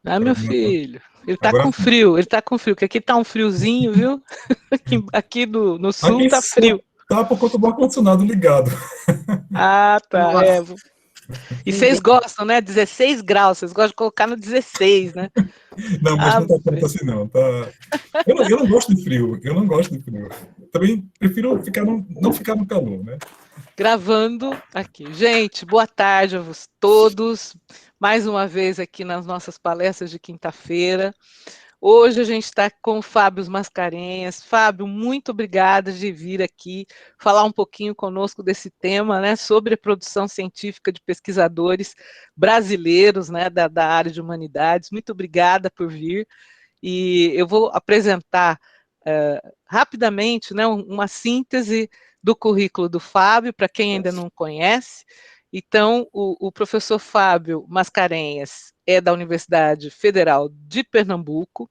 Ah, meu filho, Agora sim. ele tá com frio, que aqui tá um friozinho, viu? Aqui no sul Aqui tá só frio. tá por conta do ar-condicionado ligado. Ah, tá. É. Nossa. E vocês gostam, né? 16 graus, vocês gostam de colocar no 16, né? Não, mas Ah, não tá tanto assim, não. Tá... eu não gosto de frio. Eu não gosto de frio. Também prefiro não ficar no calor, né? gravando aqui. Gente, boa tarde a vos todos. Mais uma vez aqui nas nossas palestras de quinta-feira. Hoje a gente está com o Fábio Mascarenhas. Fábio, muito obrigada de vir aqui falar um pouquinho conosco desse tema, né, sobre a produção científica de pesquisadores brasileiros, né, da área de humanidades. Muito obrigada por vir. E eu vou apresentar rapidamente, né, uma síntese do currículo do Fábio, para quem ainda não conhece. Então, o professor Fábio Mascarenhas é da Universidade Federal de Pernambuco,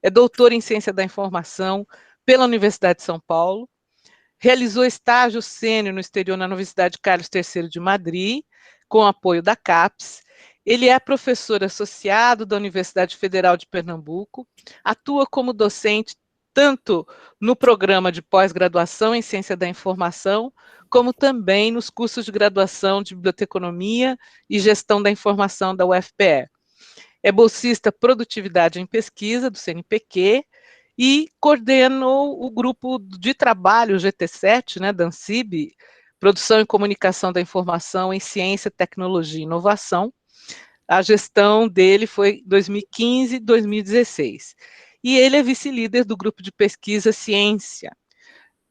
é doutor em Ciência da Informação pela Universidade de São Paulo, realizou estágio sênior no exterior na Universidade Carlos III de Madrid, com apoio da CAPES. Ele é professor associado da Universidade Federal de Pernambuco, atua como docente tanto no programa de pós-graduação em Ciência da Informação, como também nos cursos de graduação de Biblioteconomia e Gestão da Informação da UFPE. É bolsista Produtividade em Pesquisa, do CNPq, e coordenou o grupo de trabalho GT7, né, da ANSIB, Produção e Comunicação da Informação em Ciência, Tecnologia e Inovação. A gestão dele foi 2015 e 2016. E ele é vice-líder do grupo de pesquisa Ciência.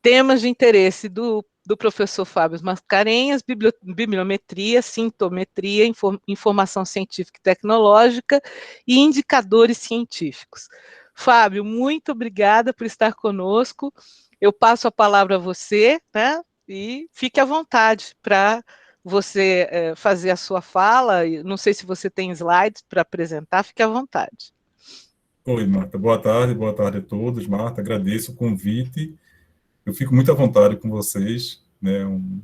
Temas de interesse do professor Fábio Mascarenhas, bibliometria, sintometria, informação científica e tecnológica e indicadores científicos. Fábio, muito obrigada por estar conosco. Eu passo a palavra a você, né? E fique à vontade para você fazer a sua fala. Não sei se você tem slides para apresentar, fique à vontade. Oi, Marta. Boa tarde a todos. Marta, agradeço o convite. Eu fico muito à vontade com vocês, né? Um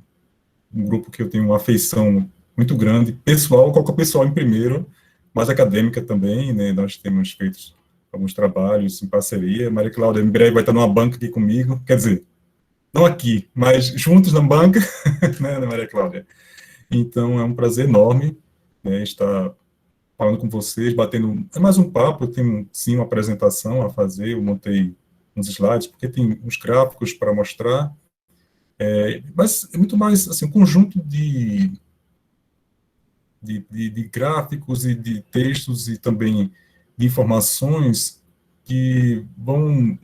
grupo que eu tenho uma afeição muito grande, pessoal, qualquer pessoal em primeiro, mas acadêmica também, né? Nós temos feito alguns trabalhos em parceria. Maria Cláudia, em breve, vai estar numa banca aqui comigo, quer dizer, não aqui, mas juntos na banca, né, Maria Cláudia? Então, é um prazer enorme, né, estar falando com vocês, batendo. É mais um papo, eu tenho sim uma apresentação a fazer, eu montei uns slides, porque tem uns gráficos para mostrar, mas é muito mais assim, um conjunto de gráficos e de textos e também de informações que vão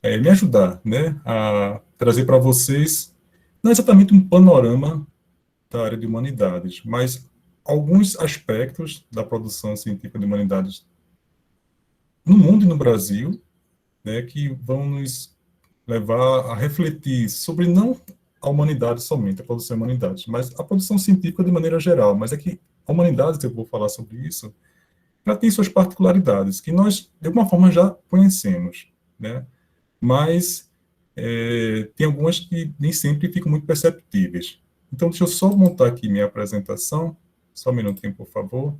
me ajudar, né, a trazer para vocês, não exatamente um panorama da área de humanidades, mas alguns aspectos da produção científica de humanidades no mundo e no Brasil, né, que vão nos levar a refletir sobre não a humanidade somente, a produção de humanidades, mas a produção científica de maneira geral. Mas é que a humanidade, eu vou falar sobre isso, ela tem suas particularidades, que nós, de alguma forma, já conhecemos, né? Mas tem algumas que nem sempre ficam muito perceptíveis. Então, deixa eu só montar aqui minha apresentação, só um minutinho, por favor.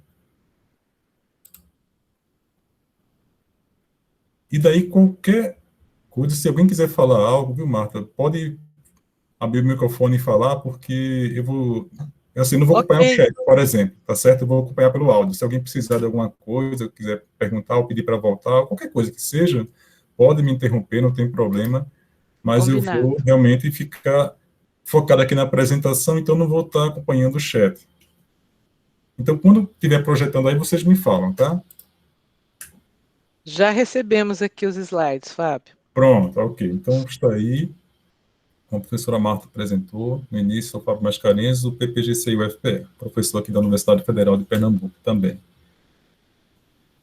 E daí, qualquer coisa, se alguém quiser falar algo, viu, Marta, pode abrir o microfone e falar, porque eu vou, assim, não vou acompanhar o Ok, chat, por exemplo, tá certo? Eu vou acompanhar pelo áudio. Se alguém precisar de alguma coisa, quiser perguntar ou pedir para voltar, qualquer coisa que seja, pode me interromper, não tem problema, mas eu combinado. vou realmente ficar focado aqui na apresentação, então não vou estar acompanhando o chat. Então, quando estiver projetando aí, vocês me falam, tá? Já recebemos aqui os slides, Fábio. Pronto, ok. Então, está aí. Como a professora Marta apresentou no início, sou Fábio Mascarenhas, do PPGC-UFPE, professor aqui da Universidade Federal de Pernambuco também.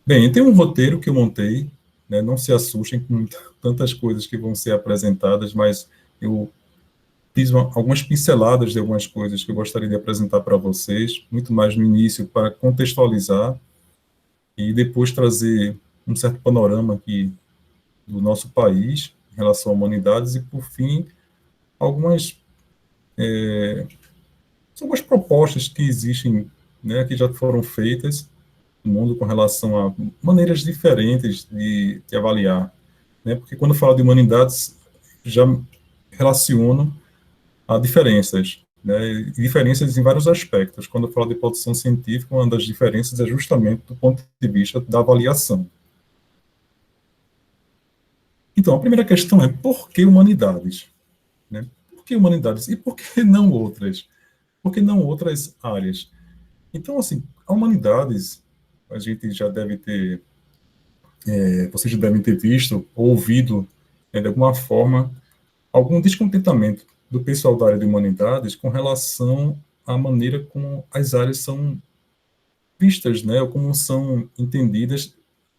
Bem, tem um roteiro que eu montei, né, não se assustem com tantas coisas que vão ser apresentadas, mas eu fiz algumas pinceladas de algumas coisas que eu gostaria de apresentar para vocês, muito mais no início para contextualizar e depois trazer um certo panorama aqui do nosso país em relação a humanidades e, por fim, algumas são algumas propostas que existem, né, que já foram feitas no mundo com relação a maneiras diferentes de avaliar, né? Porque quando eu falo de humanidades, já relaciono a diferenças, né? E diferenças em vários aspectos. Quando eu falo de produção científica, uma das diferenças é justamente do ponto de vista da avaliação. Então, a primeira questão é por que humanidades? Né? Por que humanidades? E por que não outras? Por que não outras áreas? Então, assim, a humanidades, a gente já deve ter, vocês já devem ter visto, ou ouvido, de alguma forma, algum descontentamento do pessoal da área de humanidades com relação à maneira como as áreas são vistas, né, ou como são entendidas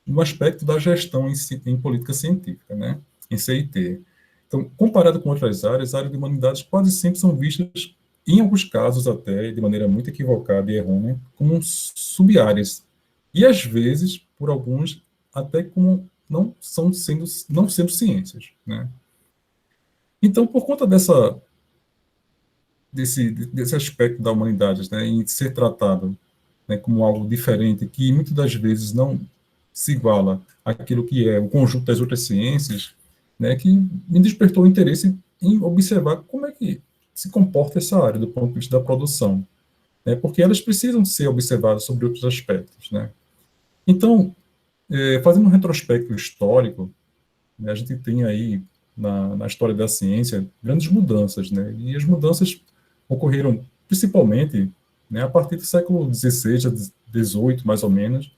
no aspecto da gestão em política científica, né, em CIT. Então, comparado com outras áreas, a área de humanidades quase sempre são vistas, em alguns casos até, de maneira muito equivocada e errônea, como sub-áreas. E, às vezes, por alguns, até como não sendo ciências, né. Então, por conta desse aspecto da humanidade, né, em ser tratado, né, como algo diferente, que muitas das vezes não se iguala àquilo que é o conjunto das outras ciências, né, que me despertou o interesse em observar como é que se comporta essa área do ponto de vista da produção, né, porque elas precisam ser observadas sobre outros aspectos, né. Então, fazendo um retrospecto histórico, né, a gente tem aí na história da ciência grandes mudanças, né, e as mudanças ocorreram principalmente, né, a partir do século XVI a XVIII, mais ou menos,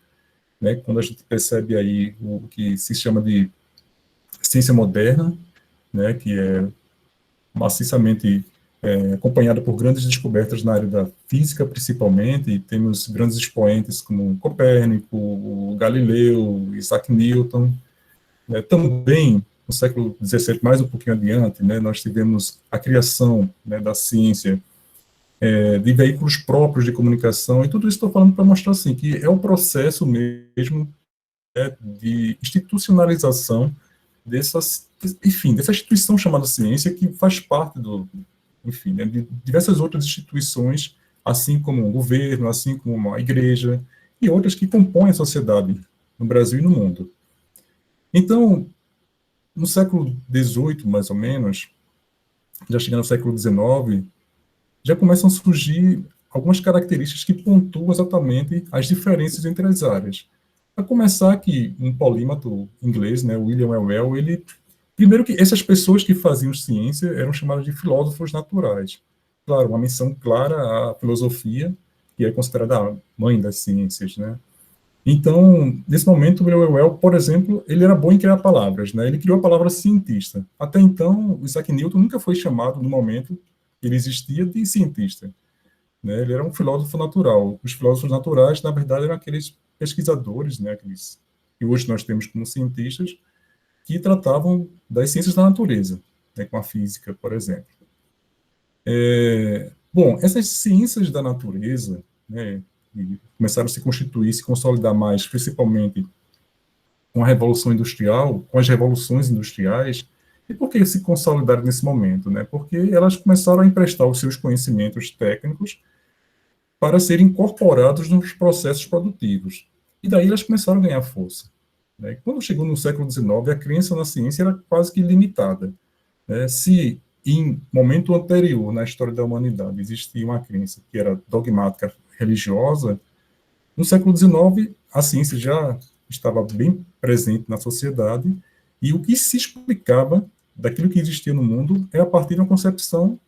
né, quando a gente percebe aí o que se chama de ciência moderna, né, que é maciçamente acompanhada por grandes descobertas na área da física, principalmente, e temos grandes expoentes como Copérnico, o Galileu, Isaac Newton, né. Também no século XVII, mais um pouquinho adiante, né, nós tivemos a criação, né, da ciência, de veículos próprios de comunicação, e tudo isso estou falando para mostrar assim, que é um processo mesmo, de institucionalização dessa instituição chamada ciência, que faz parte enfim, né, de diversas outras instituições, assim como o governo, assim como a igreja, e outras que compõem a sociedade no Brasil e no mundo. Então, no século XVIII, mais ou menos, já chegando ao século XIX, já começam a surgir algumas características que pontuam exatamente as diferenças entre as áreas. A começar que um polímato inglês, né, William Whewell, ele primeiro que essas pessoas que faziam ciência eram chamadas de filósofos naturais. Claro, uma menção clara à filosofia, que é considerada a mãe das ciências, né? Então, nesse momento, o William Whewell, por exemplo, ele era bom em criar palavras, né? Ele criou a palavra cientista. Até então, o Isaac Newton nunca foi chamado, no momento que ele existia, de cientista, né? Ele era um filósofo natural. Os filósofos naturais, na verdade, eram aqueles pesquisadores, né? Aqueles que hoje nós temos como cientistas, que tratavam das ciências da natureza, né? Com a física, por exemplo. Bom, essas ciências da natureza, né? E começaram a se constituir, se consolidar mais, principalmente com a Revolução Industrial, com as revoluções industriais. E por que se consolidaram nesse momento, né? Porque elas começaram a emprestar os seus conhecimentos técnicos para serem incorporados nos processos produtivos. E daí elas começaram a ganhar força, né? Quando chegou no século XIX, a crença na ciência era quase que ilimitada, né? Se em momento anterior na história da humanidade existia uma crença que era dogmática religiosa, no século XIX a ciência já estava bem presente na sociedade, e o que se explicava daquilo que existia no mundo é a partir de uma concepção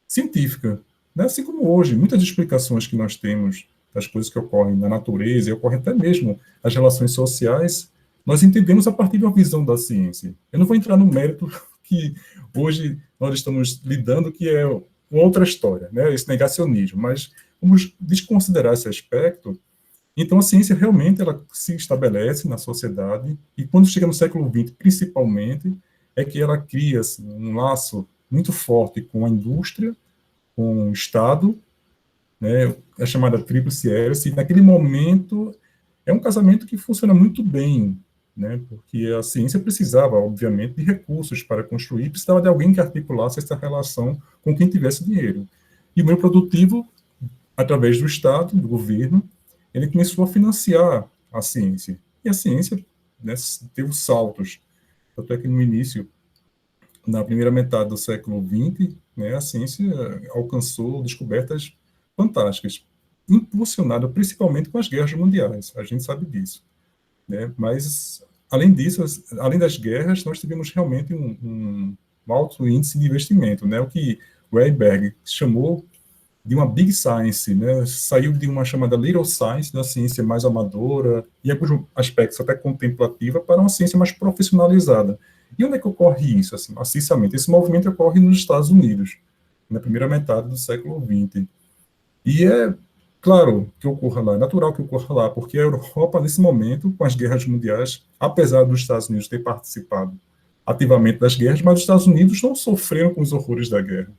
científica, né? Assim como hoje, muitas explicações que nós temos das coisas que ocorrem na natureza, e ocorrem até mesmo as relações sociais, nós entendemos a partir de uma visão da ciência. Eu não vou entrar no mérito que hoje nós estamos lidando, que é outra história, né? Esse negacionismo, mas vamos desconsiderar esse aspecto. Então, a ciência realmente ela se estabelece na sociedade, e quando chega no século XX, principalmente, é que ela cria assim, um laço muito forte com a indústria, com o Estado, né, é chamada tríplice hélice, e naquele momento é um casamento que funciona muito bem, né, porque a ciência precisava, obviamente, de recursos para construir, precisava de alguém que articulasse essa relação com quem tivesse dinheiro. E o meio produtivo, através do Estado, do governo, ele começou a financiar a ciência. E a ciência, né, teve saltos. Tanto é que no início, na primeira metade do século XX, né, a ciência alcançou descobertas fantásticas, impulsionada principalmente com as guerras mundiais. A gente sabe disso, né? Mas, além disso, além das guerras, nós tivemos realmente um alto índice de investimento, né? O que o Heiberg chamou de uma big science, né? Saiu de uma chamada little science, da ciência mais amadora, e em alguns aspectos até contemplativa, para uma ciência mais profissionalizada. E onde é que ocorre isso, assim, maciçamente? Esse movimento ocorre nos Estados Unidos, na primeira metade do século XX. E é claro que ocorra lá, é natural que ocorra lá, porque a Europa, nesse momento, com as guerras mundiais, apesar dos Estados Unidos ter participado ativamente das guerras, mas os Estados Unidos não sofreram com os horrores da guerra,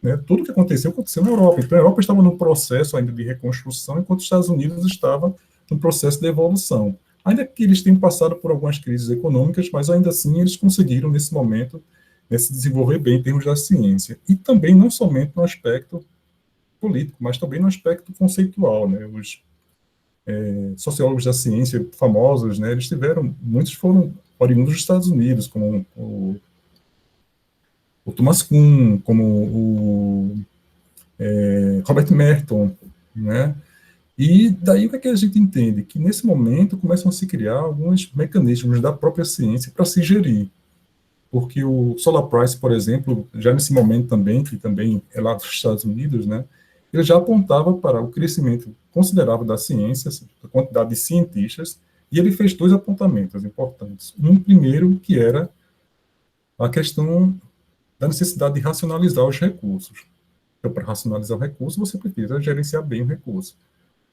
né? Tudo o que aconteceu na Europa. Então, a Europa estava num processo ainda de reconstrução, enquanto os Estados Unidos estavam num processo de evolução. Ainda que eles tenham passado por algumas crises econômicas, mas ainda assim eles conseguiram, nesse momento, se desenvolver bem em termos da ciência. E também não somente no aspecto político, mas também no aspecto conceitual, né? Os sociólogos da ciência famosos, né? Muitos foram oriundos dos Estados Unidos, como o Thomas Kuhn, como o Robert Merton, né? E daí o que é que a gente entende? Que nesse momento começam a se criar alguns mecanismos da própria ciência para se gerir. Porque o Solar Price, por exemplo, já nesse momento também, que também é lá dos Estados Unidos, né? Ele já apontava para o crescimento considerável da ciência, a quantidade de cientistas, e ele fez dois apontamentos importantes. Um primeiro, que era a questão da necessidade de racionalizar os recursos. Então, para racionalizar o recurso, você precisa gerenciar bem o recurso,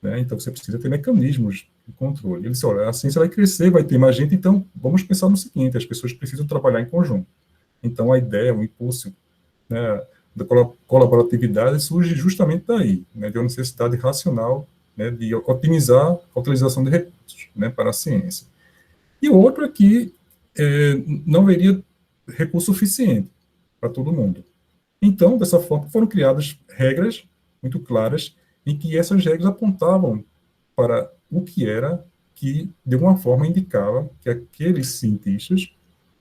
né? Então, você precisa ter mecanismos de controle. Ele disse, olha, a ciência vai crescer, vai ter mais gente, então vamos pensar no seguinte, as pessoas precisam trabalhar em conjunto. Então, a ideia, o impulso, né, da colaboratividade surge justamente daí, né, de uma necessidade racional, né, de otimizar a utilização de recursos, né, para a ciência. E o outro é que não haveria recurso suficiente para todo mundo. Então, dessa forma, foram criadas regras muito claras em que essas regras apontavam para o que era que, de alguma forma, indicava que aqueles cientistas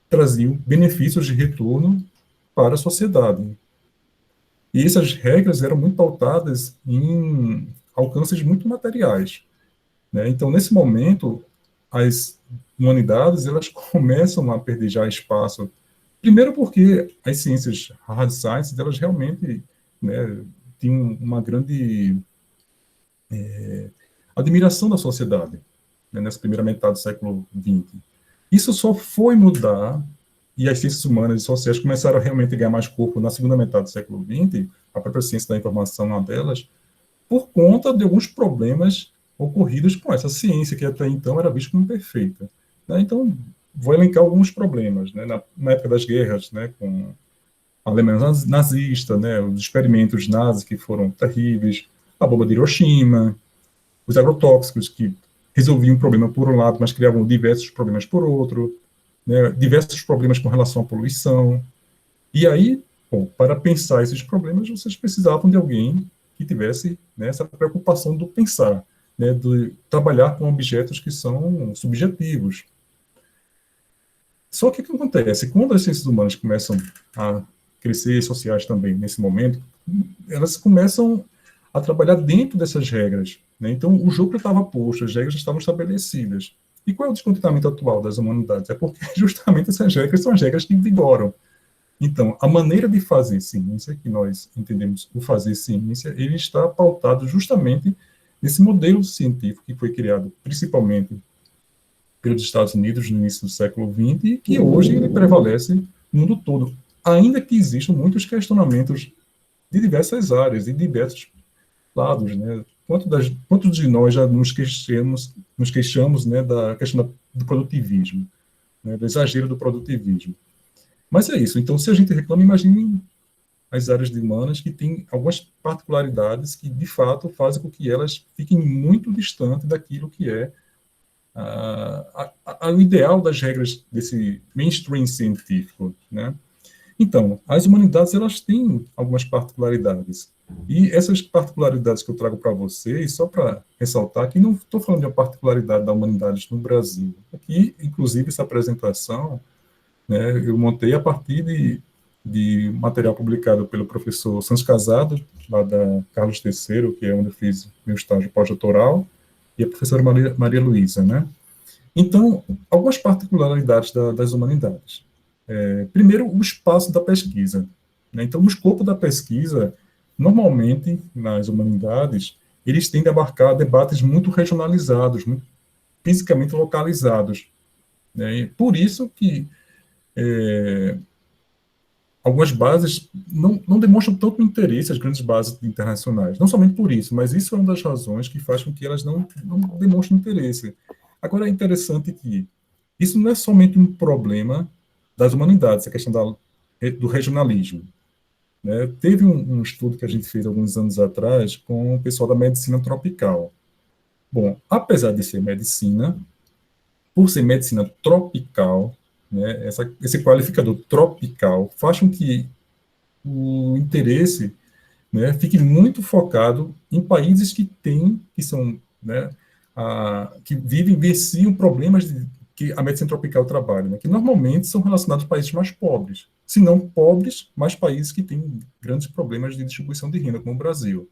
traziam benefícios de retorno para a sociedade. E essas regras eram muito pautadas em alcances muito materiais, né? Então, nesse momento, as humanidades elas começam a perder já espaço. Primeiro porque as ciências hard sciences, elas realmente, né, tinham uma grande admiração da sociedade, né, nessa primeira metade do século XX. Isso só foi mudar, e as ciências humanas e sociais começaram a realmente ganhar mais corpo na segunda metade do século XX, a própria ciência da informação uma delas, por conta de alguns problemas ocorridos com essa ciência, que até então era vista como perfeita, né? Então, vou elencar alguns problemas, né? Na época das guerras, né, com a Alemanha nazista, né, os experimentos nazis que foram terríveis, a bomba de Hiroshima, os agrotóxicos que resolviam um problema por um lado, mas criavam diversos problemas por outro, né, diversos problemas com relação à poluição. E aí, bom, para pensar esses problemas, vocês precisavam de alguém que tivesse, né, essa preocupação do pensar, né, de trabalhar com objetos que são subjetivos. Só que o que acontece? Quando as ciências humanas começam a crescer, sociais também, nesse momento, elas começam a trabalhar dentro dessas regras, né? Então, o jogo já estava posto, as regras já estavam estabelecidas. E qual é o descontentamento atual das humanidades? É porque justamente essas regras são as regras que vigoram. Então, a maneira de fazer ciência, que nós entendemos o fazer ciência, ele está pautado justamente nesse modelo científico que foi criado principalmente pelos Estados Unidos no início do século XX e que hoje ele prevalece no mundo todo, ainda que existam muitos questionamentos de diversas áreas e diversos lados, né? Quantos de nós já nos queixamos, né, da questão do produtivismo, né, do exagero do produtivismo? Mas é isso. Então, se a gente reclama, imagine as áreas de humanas que têm algumas particularidades que, de fato, fazem com que elas fiquem muito distantes daquilo que é o ideal das regras desse mainstream científico, né? Então, as humanidades elas têm algumas particularidades. E essas particularidades que eu trago para vocês, só para ressaltar que não estou falando de uma particularidade da humanidade no Brasil. Aqui, inclusive, essa apresentação, né, eu montei a partir de material publicado pelo professor Santos Casado, lá da Carlos III, que é onde eu fiz meu estágio pós-doutoral, e a professora Maria Luísa, né? Então, algumas particularidades das humanidades. Primeiro, o espaço da pesquisa, né? Então, o escopo da pesquisa, normalmente, nas humanidades, eles tendem a abarcar debates muito regionalizados, muito fisicamente localizados, né? E por isso que algumas bases não demonstram tanto interesse, as grandes bases internacionais. Não somente por isso, mas isso é uma das razões que faz com que elas não demonstrem interesse. Agora, é interessante que isso não é somente um problema das humanidades, a questão do regionalismo, né? Teve um estudo que a gente fez alguns anos atrás com o pessoal da medicina tropical. Bom, apesar de ser medicina, por ser medicina tropical, né, esse qualificador tropical faz com que o interesse, né, fique muito focado em países que são, né, que vivenciam problemas que a medicina tropical trabalha, né, que normalmente são relacionados a países mais pobres. Se não pobres, mas países que têm grandes problemas de distribuição de renda, como o Brasil,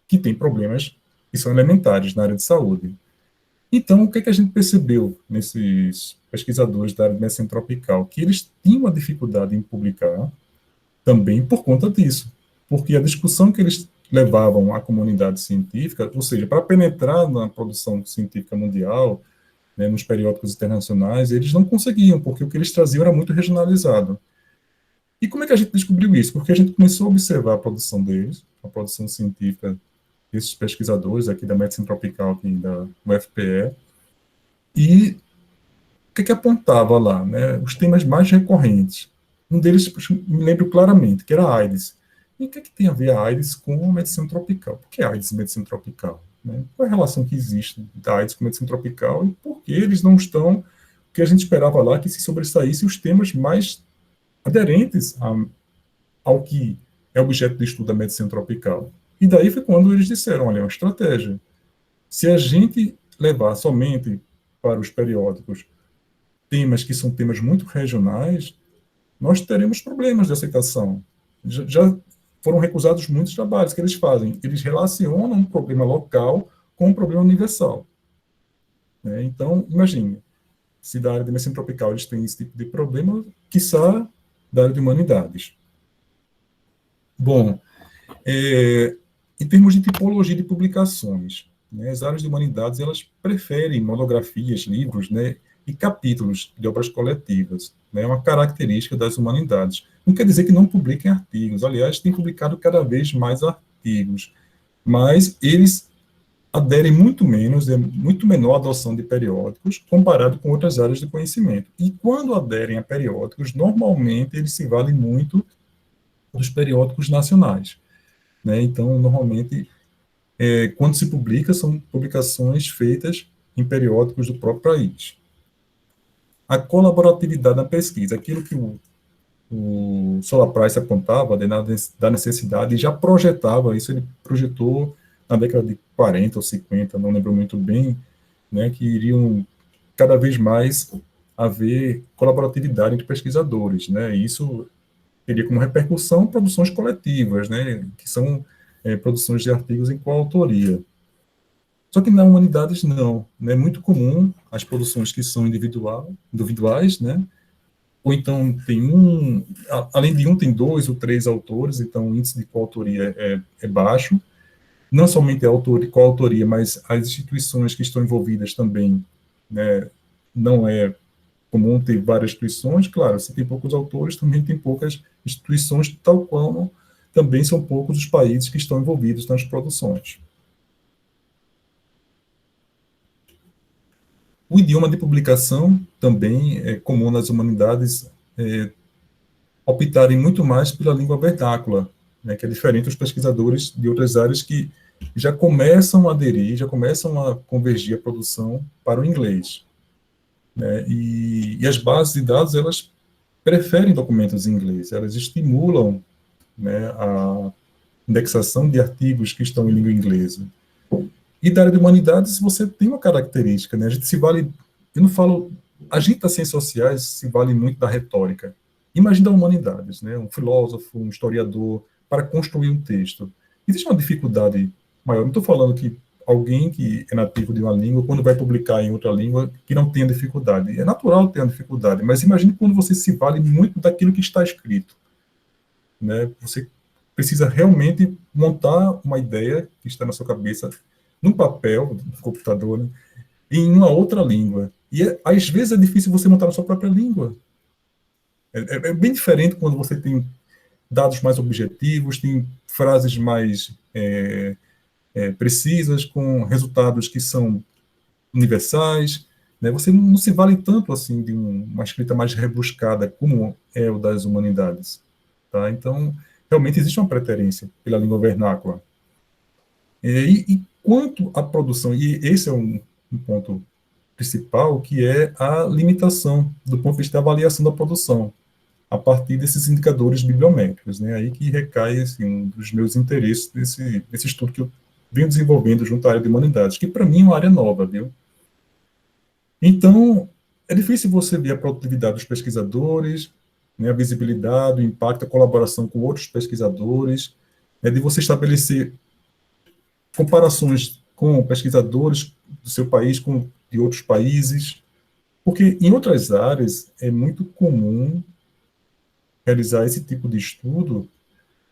que tem problemas que são elementares na área de saúde. Então, o que a gente percebeu nesses pesquisadores da área de medicina tropical? Que eles tinham uma dificuldade em publicar também por conta disso, porque a discussão que eles levavam à comunidade científica, ou seja, para penetrar na produção científica mundial, né, nos periódicos internacionais, eles não conseguiam, porque o que eles traziam era muito regionalizado. E como é que a gente descobriu isso? Porque a gente começou a observar a produção deles, a produção científica desses pesquisadores aqui da medicina tropical, aqui da UFPE, e o que apontava lá, né? Os temas mais recorrentes. Um deles, me lembro claramente, que era a AIDS. E o que tem a ver a AIDS com a medicina tropical? Por que AIDS e medicina tropical? Né? Qual é a relação que existe da AIDS com a medicina tropical e por que eles não estão, o que a gente esperava lá, que se sobressaíssem os temas mais aderentes ao que é objeto de estudo da medicina tropical? E daí foi quando eles disseram, olha, é uma estratégia. Se a gente levar somente para os periódicos temas que são temas muito regionais, nós teremos problemas de aceitação. Já foram recusados muitos trabalhos que eles fazem. Eles relacionam um problema local com um problema universal. Né? Então, imagine, se da área de medicina tropical eles têm esse tipo de problema, quiçá da área de humanidades. Bom, em termos de tipologia de publicações, né, as áreas de humanidades elas preferem monografias, livros, né, e capítulos de obras coletivas. Né, é uma característica das humanidades. Não quer dizer que não publiquem artigos. Aliás, têm publicado cada vez mais artigos. Mas eles aderem muito menos, é muito menor a adoção de periódicos comparado com outras áreas de conhecimento. E quando aderem a periódicos, normalmente eles se valem muito dos periódicos nacionais. Né? Então, normalmente, quando se publica, são publicações feitas em periódicos do próprio país. A colaboratividade na pesquisa, aquilo que o Solar Price apontava da necessidade, e já projetava isso, ele projetou na década de 40 ou 50, não lembro muito bem, né, que iriam cada vez mais haver colaboratividade entre pesquisadores, né, e isso teria como repercussão produções coletivas, né, que são produções de artigos em coautoria. Só que na humanidades não, né, é muito comum as produções que são individuais, né, ou então tem além de tem 2 ou 3 autores, então o índice de coautoria é baixo, não somente a coautoria, mas as instituições que estão envolvidas também, né, não é comum ter várias instituições, claro, se tem poucos autores, também tem poucas instituições, tal qual também são poucos os países que estão envolvidos nas produções. O idioma de publicação também é comum nas humanidades optarem muito mais pela língua vernácula, né, que é diferente dos pesquisadores de outras áreas que já começam a aderir, já começam a convergir a produção para o inglês. Né, e as bases de dados, elas preferem documentos em inglês, elas estimulam, né, indexação de artigos que estão em língua inglesa. E da área de humanidades, você tem uma característica, né? A gente se vale, eu não falo, a gente das ciências sociais se vale muito da retórica. Imagina da humanidades, né? Um filósofo, um historiador, para construir um texto. Existe uma dificuldade maior. Não estou falando que alguém que é nativo de uma língua, quando vai publicar em outra língua, que não tenha dificuldade. É natural ter uma dificuldade, mas imagine quando você se vale muito daquilo que está escrito, né? Você precisa realmente montar uma ideia que está na sua cabeça num papel, no computador, né, em uma outra língua. E às vezes é difícil você montar na sua própria língua. É bem diferente quando você tem dados mais objetivos, tem frases mais precisas, com resultados que são universais. Né? Você não se vale tanto assim de uma escrita mais rebuscada como é o das humanidades. Tá? Então, realmente existe uma preferência pela língua vernácula. E quanto à produção, e esse é um ponto principal, que é a limitação do ponto de vista da avaliação da produção, a partir desses indicadores bibliométricos, né? Aí que recai assim, um dos meus interesses desse estudo que eu venho desenvolvendo junto à área de humanidades, que para mim é uma área nova, viu? Então, é difícil você ver a produtividade dos pesquisadores, né, a visibilidade, o impacto, a colaboração com outros pesquisadores, né, de você estabelecer comparações com pesquisadores do seu país, com de outros países, porque em outras áreas é muito comum realizar esse tipo de estudo,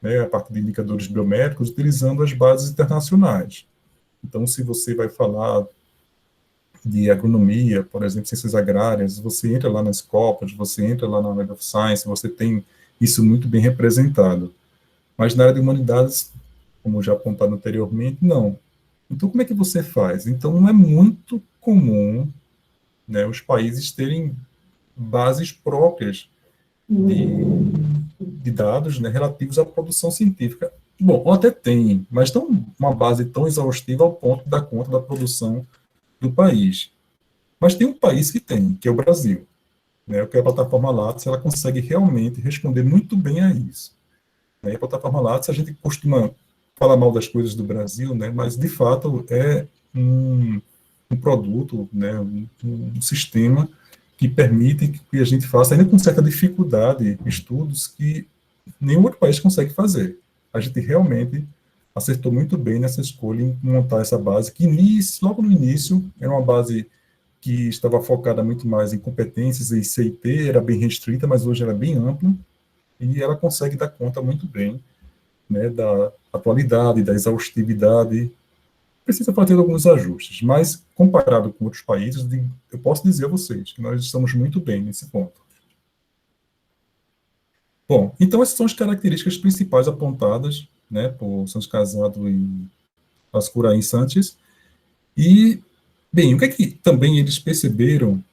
né, a partir de indicadores biométricos, utilizando as bases internacionais. Então, se você vai falar de agronomia, por exemplo, ciências agrárias, você entra lá nas Copas, você entra lá na Web of Science, você tem isso muito bem representado. Mas na área de humanidades, como já apontado anteriormente, não. Então, como é que você faz? Então, não é muito comum, né, os países terem bases próprias de dados, né, relativos à produção científica. Bom, até tem, mas não uma base tão exaustiva ao ponto de dar conta da produção do país. Mas tem um país que tem, que é o Brasil. Né, que é a plataforma Lattes, ela consegue realmente responder muito bem a isso. Né, a plataforma Lattes, a gente costuma falar mal das coisas do Brasil, né, mas, de fato, é um produto, né, um sistema que permite que a gente faça, ainda com certa dificuldade, estudos que nenhum outro país consegue fazer. A gente realmente acertou muito bem nessa escolha em montar essa base, que logo no início era uma base que estava focada muito mais em competências e CIT, era bem restrita, mas hoje ela é bem ampla, e ela consegue dar conta muito bem, né, da atualidade, da exaustividade. Precisa fazer alguns ajustes, mas comparado com outros países, eu posso dizer a vocês que nós estamos muito bem nesse ponto. Bom, então essas são as características principais apontadas, né, por Santos Casado e Ascurain Sanches. E, bem, o que é que também eles perceberam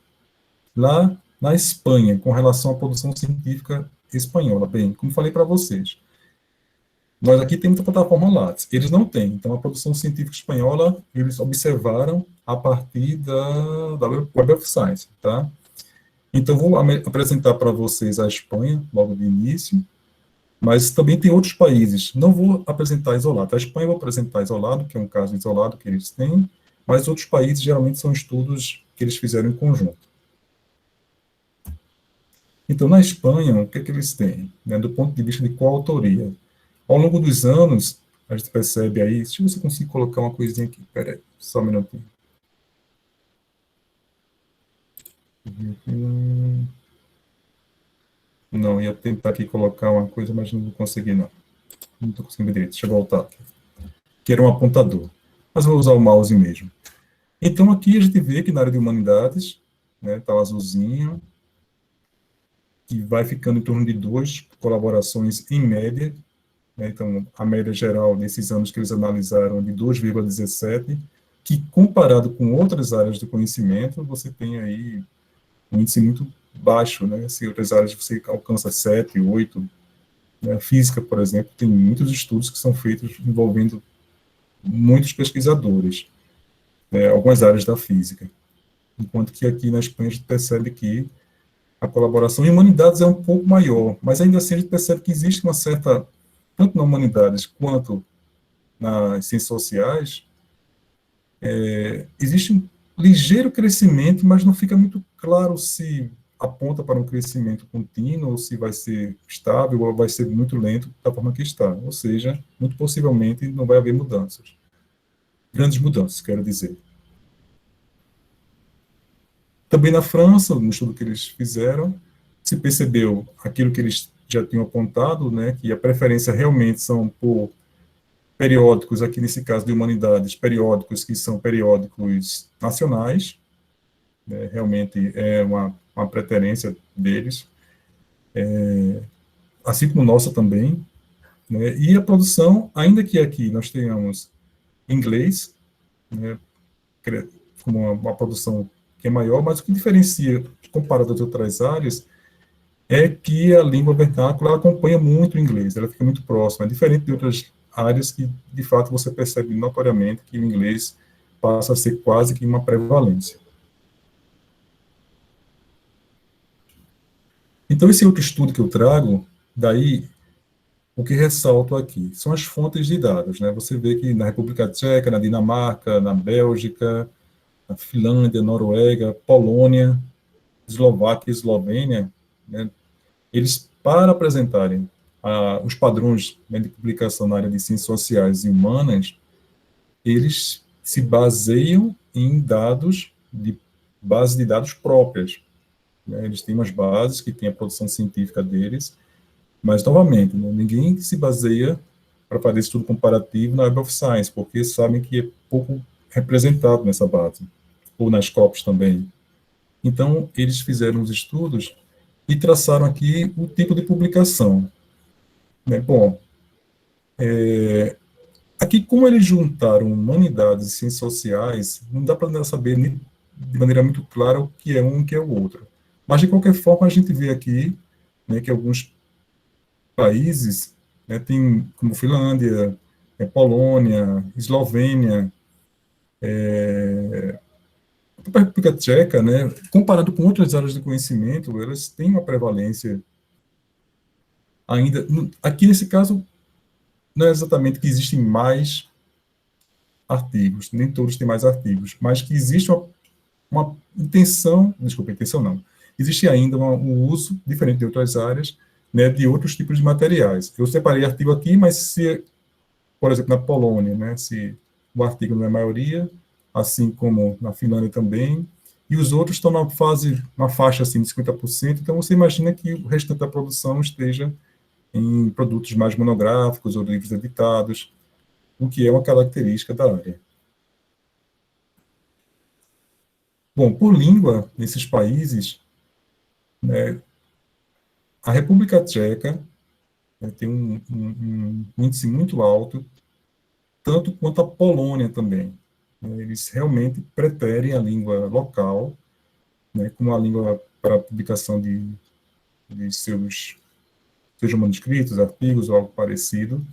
lá na Espanha com relação à produção científica espanhola? Bem, como falei para vocês, nós aqui temos a plataforma Lattes, eles não têm. Então, a produção científica espanhola, eles observaram a partir da Web of Science, tá? Então, vou apresentar para vocês a Espanha, logo de início, mas também tem outros países. Não vou apresentar isolado. A Espanha eu vou apresentar isolado, que é um caso isolado que eles têm, mas outros países geralmente são estudos que eles fizeram em conjunto. Então, na Espanha, o que é que eles têm? Né, do ponto de vista de coautoria. Ao longo dos anos, a gente percebe aí, deixa eu ver se eu consigo colocar uma coisinha aqui, peraí, só um minutinho. Não, ia tentar aqui colocar uma coisa, mas não vou conseguir, não. Não estou conseguindo direito, deixa eu voltar aqui. Que era um apontador, mas vou usar o mouse mesmo. Então, aqui a gente vê que na área de humanidades, né, está o azulzinho, que vai ficando em torno de 2 colaborações em média. Então, a média geral nesses anos que eles analisaram é de 2,17, que comparado com outras áreas do conhecimento, você tem aí um índice muito baixo, né? Se outras áreas você alcança 7, 8, né? Física, por exemplo, tem muitos estudos que são feitos envolvendo muitos pesquisadores, né? Algumas áreas da física. Enquanto que aqui na Espanha a gente percebe que a colaboração em humanidades é um pouco maior, mas ainda assim a gente percebe que existe uma certa tanto na humanidades quanto nas ciências sociais, existe um ligeiro crescimento, mas não fica muito claro se aponta para um crescimento contínuo, ou se vai ser estável, ou vai ser muito lento da forma que está. Ou seja, muito possivelmente não vai haver mudanças. Grandes mudanças, quero dizer. Também na França, no estudo que eles fizeram, se percebeu aquilo que eles já tinham apontado, né, que a preferência realmente são por periódicos, aqui nesse caso de humanidades, periódicos que são periódicos nacionais, né, realmente é uma preferência deles, assim como nossa também, né, e a produção, ainda que aqui nós tenhamos inglês, né, como uma produção que é maior, mas o que diferencia, comparado às outras áreas, é que a língua vernácula acompanha muito o inglês, ela fica muito próxima, é diferente de outras áreas que, de fato, você percebe notoriamente que o inglês passa a ser quase que uma prevalência. Então, esse outro estudo que eu trago, daí, o que ressalto aqui são as fontes de dados, né? Você vê que na República Tcheca, na Dinamarca, na Bélgica, na Finlândia, Noruega, Polônia, Eslováquia e Eslovênia, né, eles, para apresentarem os padrões, né, de publicação na área de ciências sociais e humanas, eles se baseiam em dados de base de dados próprias, né? Eles têm umas bases que têm a produção científica deles, mas, novamente, né, ninguém se baseia para fazer estudo comparativo na Web of Science, porque sabem que é pouco representado nessa base, ou nas COPs também. Então, eles fizeram os estudos e traçaram aqui o tipo de publicação, né? Bom, aqui, como eles juntaram humanidades e ciências sociais, não dá para saber de maneira muito clara o que é um e o que é o outro. Mas, de qualquer forma, a gente vê aqui, né, que alguns países, né, tem como Finlândia, Polônia, Eslovênia, a República Tcheca, né, comparado com outras áreas de conhecimento, elas têm uma prevalência ainda. Aqui, nesse caso, não é exatamente que existem mais artigos, nem todos têm mais artigos, mas que existe uma intenção, desculpa, intenção não, existe ainda um uso, diferente de outras áreas, né, de outros tipos de materiais. Eu separei artigo aqui, mas se, por exemplo, na Polônia, né, se o artigo não é maioria, assim como na Finlândia também, e os outros estão na faixa assim, de 50%, então você imagina que o restante da produção esteja em produtos mais monográficos ou livros editados, o que é uma característica da área. Bom, por língua, nesses países, né, a República Tcheca, né, tem um índice muito alto, tanto quanto a Polônia também, né. Eles realmente preferem a língua local, né, como a língua para publicação de sejam manuscritos, artigos ou algo parecido.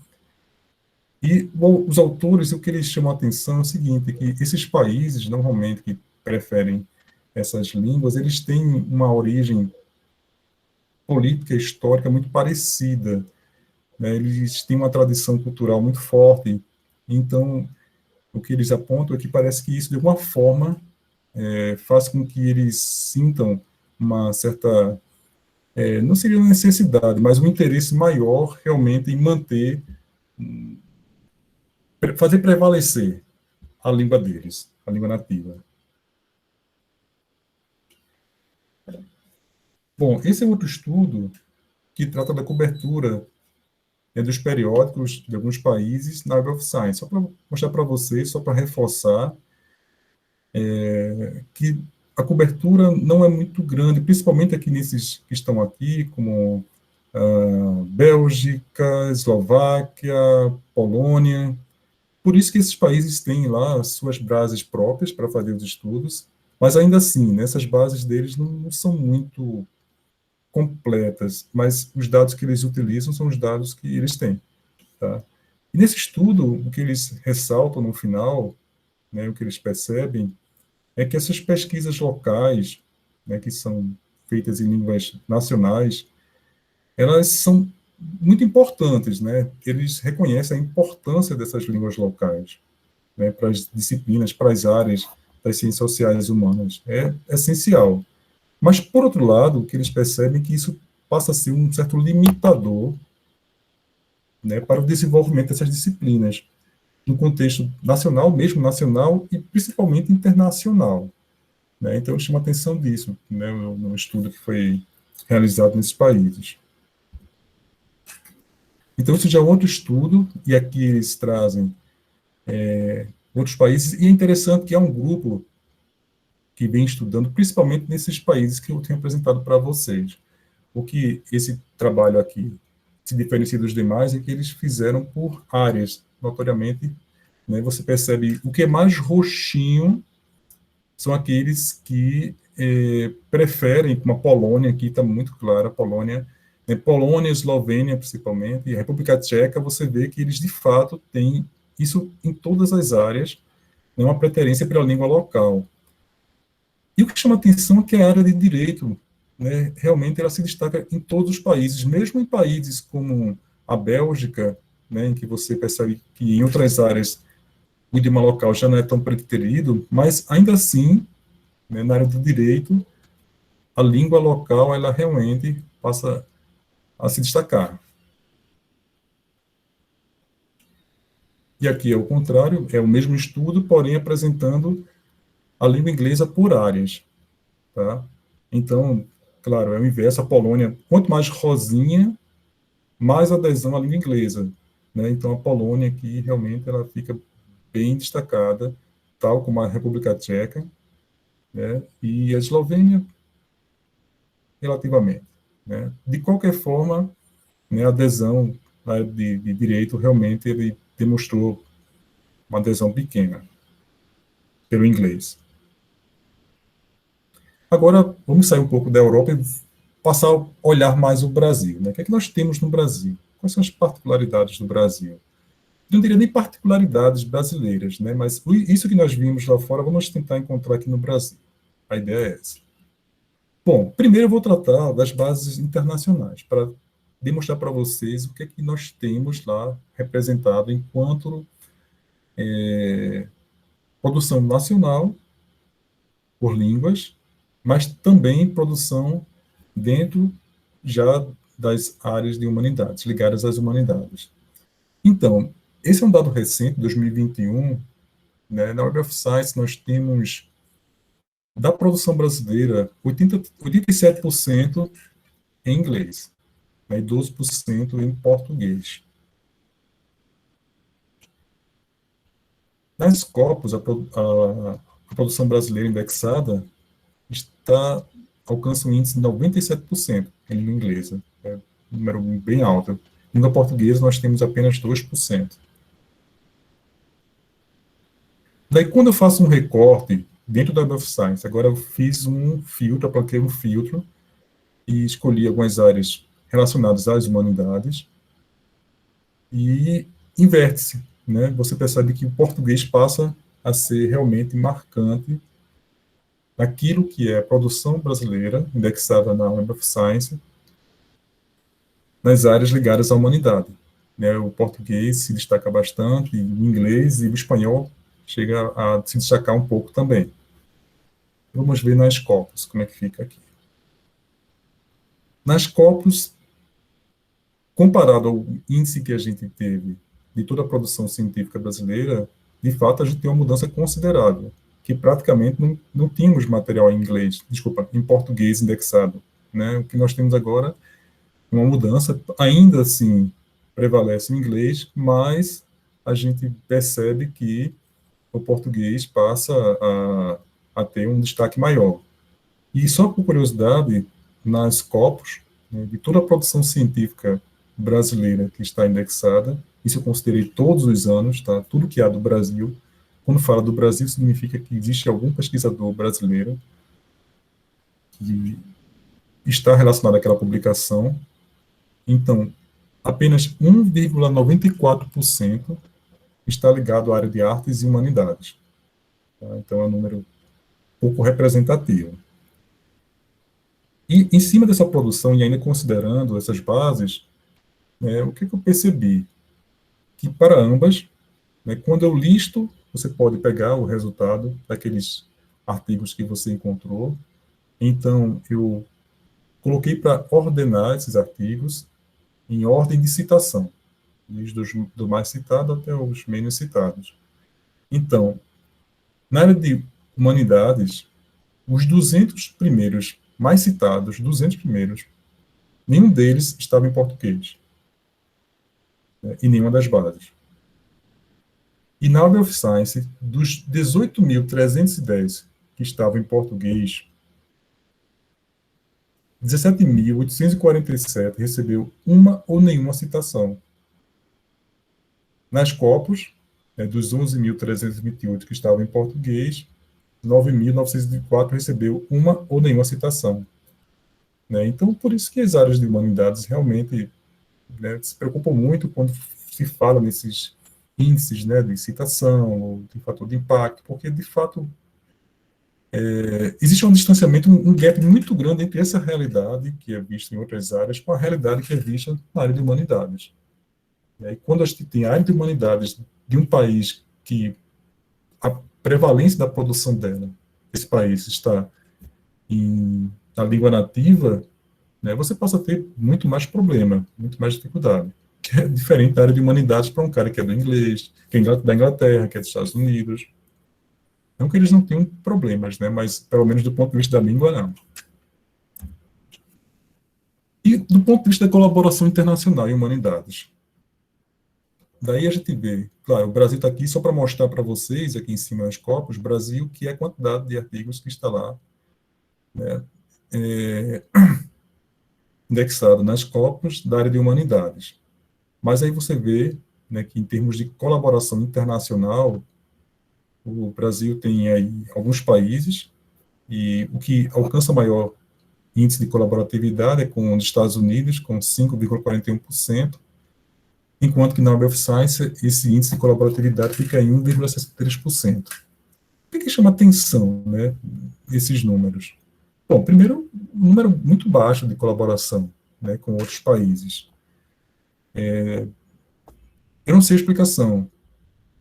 E os autores, o que eles chamam a atenção é o seguinte, que esses países, normalmente, que preferem essas línguas, eles têm uma origem política e histórica muito parecida, né? Eles têm uma tradição cultural muito forte, então, o que eles apontam é que parece que isso, de alguma forma, faz com que eles sintam uma certa, não seria uma necessidade, mas um interesse maior, realmente, em manter, fazer prevalecer a língua deles, a língua nativa. Bom, esse é outro estudo que trata da cobertura, né, dos periódicos de alguns países na Web of Science. Só para mostrar para vocês, só para reforçar, que a cobertura não é muito grande, principalmente aqui nesses que estão aqui, como Bélgica, Eslováquia, Polônia. Por isso que esses países têm lá as suas bases próprias para fazer os estudos, mas ainda assim, né, essas bases deles não são muito completas, mas os dados que eles utilizam são os dados que eles têm. Tá? E nesse estudo, o que eles ressaltam no final, né, o que eles percebem, é que essas pesquisas locais, né, que são feitas em línguas nacionais, elas são muito importantes, né? Eles reconhecem a importância dessas línguas locais, né, para as disciplinas, para as áreas das ciências sociais e humanas. É essencial. Mas, por outro lado, o que eles percebem é que isso passa a ser um certo limitador, né, para o desenvolvimento dessas disciplinas, no contexto nacional, mesmo nacional, e principalmente internacional. Né? Então, chama atenção disso, né, no estudo que foi realizado nesses países. Então, isso já é outro estudo, e aqui eles trazem outros países, e é interessante que é um grupo que vem estudando, principalmente nesses países que eu tenho apresentado para vocês. O que esse trabalho aqui se diferencia dos demais é que eles fizeram por áreas, notoriamente, né, você percebe o que é mais roxinho são aqueles que preferem, como a Polônia, aqui está muito claro, a Polônia, né, Polônia, Eslovênia, principalmente, e a República Tcheca, você vê que eles, de fato, têm isso em todas as áreas, né, uma preferência pela língua local. E o que chama atenção é que a área de direito, né, realmente ela se destaca em todos os países, mesmo em países como a Bélgica, né, em que você percebe que em outras áreas o idioma local já não é tão preterido, mas ainda assim, né, na área do direito, a língua local ela realmente passa a se destacar. E aqui é o contrário, é o mesmo estudo, porém apresentando a língua inglesa por áreas. Tá? Então, claro, é o inverso, a Polônia, quanto mais rosinha, mais adesão à língua inglesa. Né? Então, a Polônia aqui, realmente, ela fica bem destacada, tal como a República Tcheca, né? E a Eslovênia, relativamente. Né? De qualquer forma, né, a adesão de direito, realmente, ele demonstrou uma adesão pequena pelo inglês. Agora, vamos sair um pouco da Europa e passar a olhar mais o Brasil. Né? O que é que nós temos no Brasil? Quais são as particularidades do Brasil? Não diria nem particularidades brasileiras, né? Mas isso que nós vimos lá fora, vamos tentar encontrar aqui no Brasil. A ideia é essa. Bom, primeiro eu vou tratar das bases internacionais, para demonstrar para vocês o que é que nós temos lá representado enquanto produção nacional por línguas, mas também produção dentro já das áreas de humanidades, ligadas às humanidades. Então, esse é um dado recente, 2021, né? Na Web of Science nós temos, da produção brasileira, 87% em inglês, né, e 12% em português. Nas Scopus, a produção brasileira indexada alcança um índice de 97% em língua inglesa. É um número bem alto. Em língua portuguesa, nós temos apenas 2%. Daí, quando eu faço um recorte dentro da Web of Science, agora eu fiz um filtro, apliquei um filtro e escolhi algumas áreas relacionadas às humanidades e inverte-se, né? Você percebe que o português passa a ser realmente marcante naquilo que é a produção brasileira, indexada na Web of Science, nas áreas ligadas à humanidade. Né? O português se destaca bastante, o inglês e o espanhol chega a se destacar um pouco também. Vamos ver nas Scopus como é que fica aqui. Nas Scopus, comparado ao índice que a gente teve de toda a produção científica brasileira, de fato a gente tem uma mudança considerável, que praticamente não tínhamos material em inglês, desculpa, em português indexado. Né? O que nós temos agora é uma mudança, ainda assim prevalece o inglês, mas a gente percebe que o português passa a ter um destaque maior. E só por curiosidade, nas Scopus, né, de toda a produção científica brasileira que está indexada, isso eu considerei todos os anos, tá? Tudo que há do Brasil. Quando fala do Brasil, significa que existe algum pesquisador brasileiro que está relacionado àquela publicação. Então, apenas 1,94% está ligado à área de artes e humanidades. Tá? Então, é um número pouco representativo. E, em cima dessa produção, e ainda considerando essas bases, O que eu percebi? Que para ambas, né, quando eu listo, você pode pegar o resultado daqueles artigos que você encontrou. Então, eu coloquei para ordenar esses artigos em ordem de citação, desde do mais citado até os menos citados. Então, na área de humanidades, os 200 primeiros mais citados, 200 primeiros, nenhum deles estava em português, né, em nenhuma das bases. E na Web of Science, dos 18.310 que estavam em português, 17.847 recebeu uma ou nenhuma citação. Nas Scopus, dos 11.328 que estavam em português, 9.904 recebeu uma ou nenhuma citação. Então, por isso que as áreas de humanidades realmente, se preocupam muito quando se fala nesses índices, de citação, ou de fator de impacto, porque, de fato, existe um distanciamento, um gap muito grande entre essa realidade que é vista em outras áreas com a realidade que é vista na área de humanidades. E quando a gente tem a área de humanidades de um país que a prevalência da produção dela, esse país está na língua nativa, você passa a ter muito mais problema, muito mais dificuldade, que é diferente da área de humanidades para um cara que é do inglês, que é da Inglaterra, que é dos Estados Unidos. Não que eles não tenham problemas, mas pelo menos do ponto de vista da língua, não. E do ponto de vista da colaboração internacional em humanidades, daí a gente vê, claro, o Brasil está aqui só para mostrar para vocês, aqui em cima das copas, Brasil, que é a quantidade de artigos que está lá, indexado nas copas da área de humanidades. Mas aí você vê, que em termos de colaboração internacional, o Brasil tem aí alguns países, e o que alcança maior índice de colaboratividade é com os Estados Unidos, com 5,41%, enquanto que na Web of Science esse índice de colaboratividade fica em 1,63%. Por que chama atenção, esses números? Bom, primeiro, um número muito baixo de colaboração, com outros países. Eu não sei a explicação,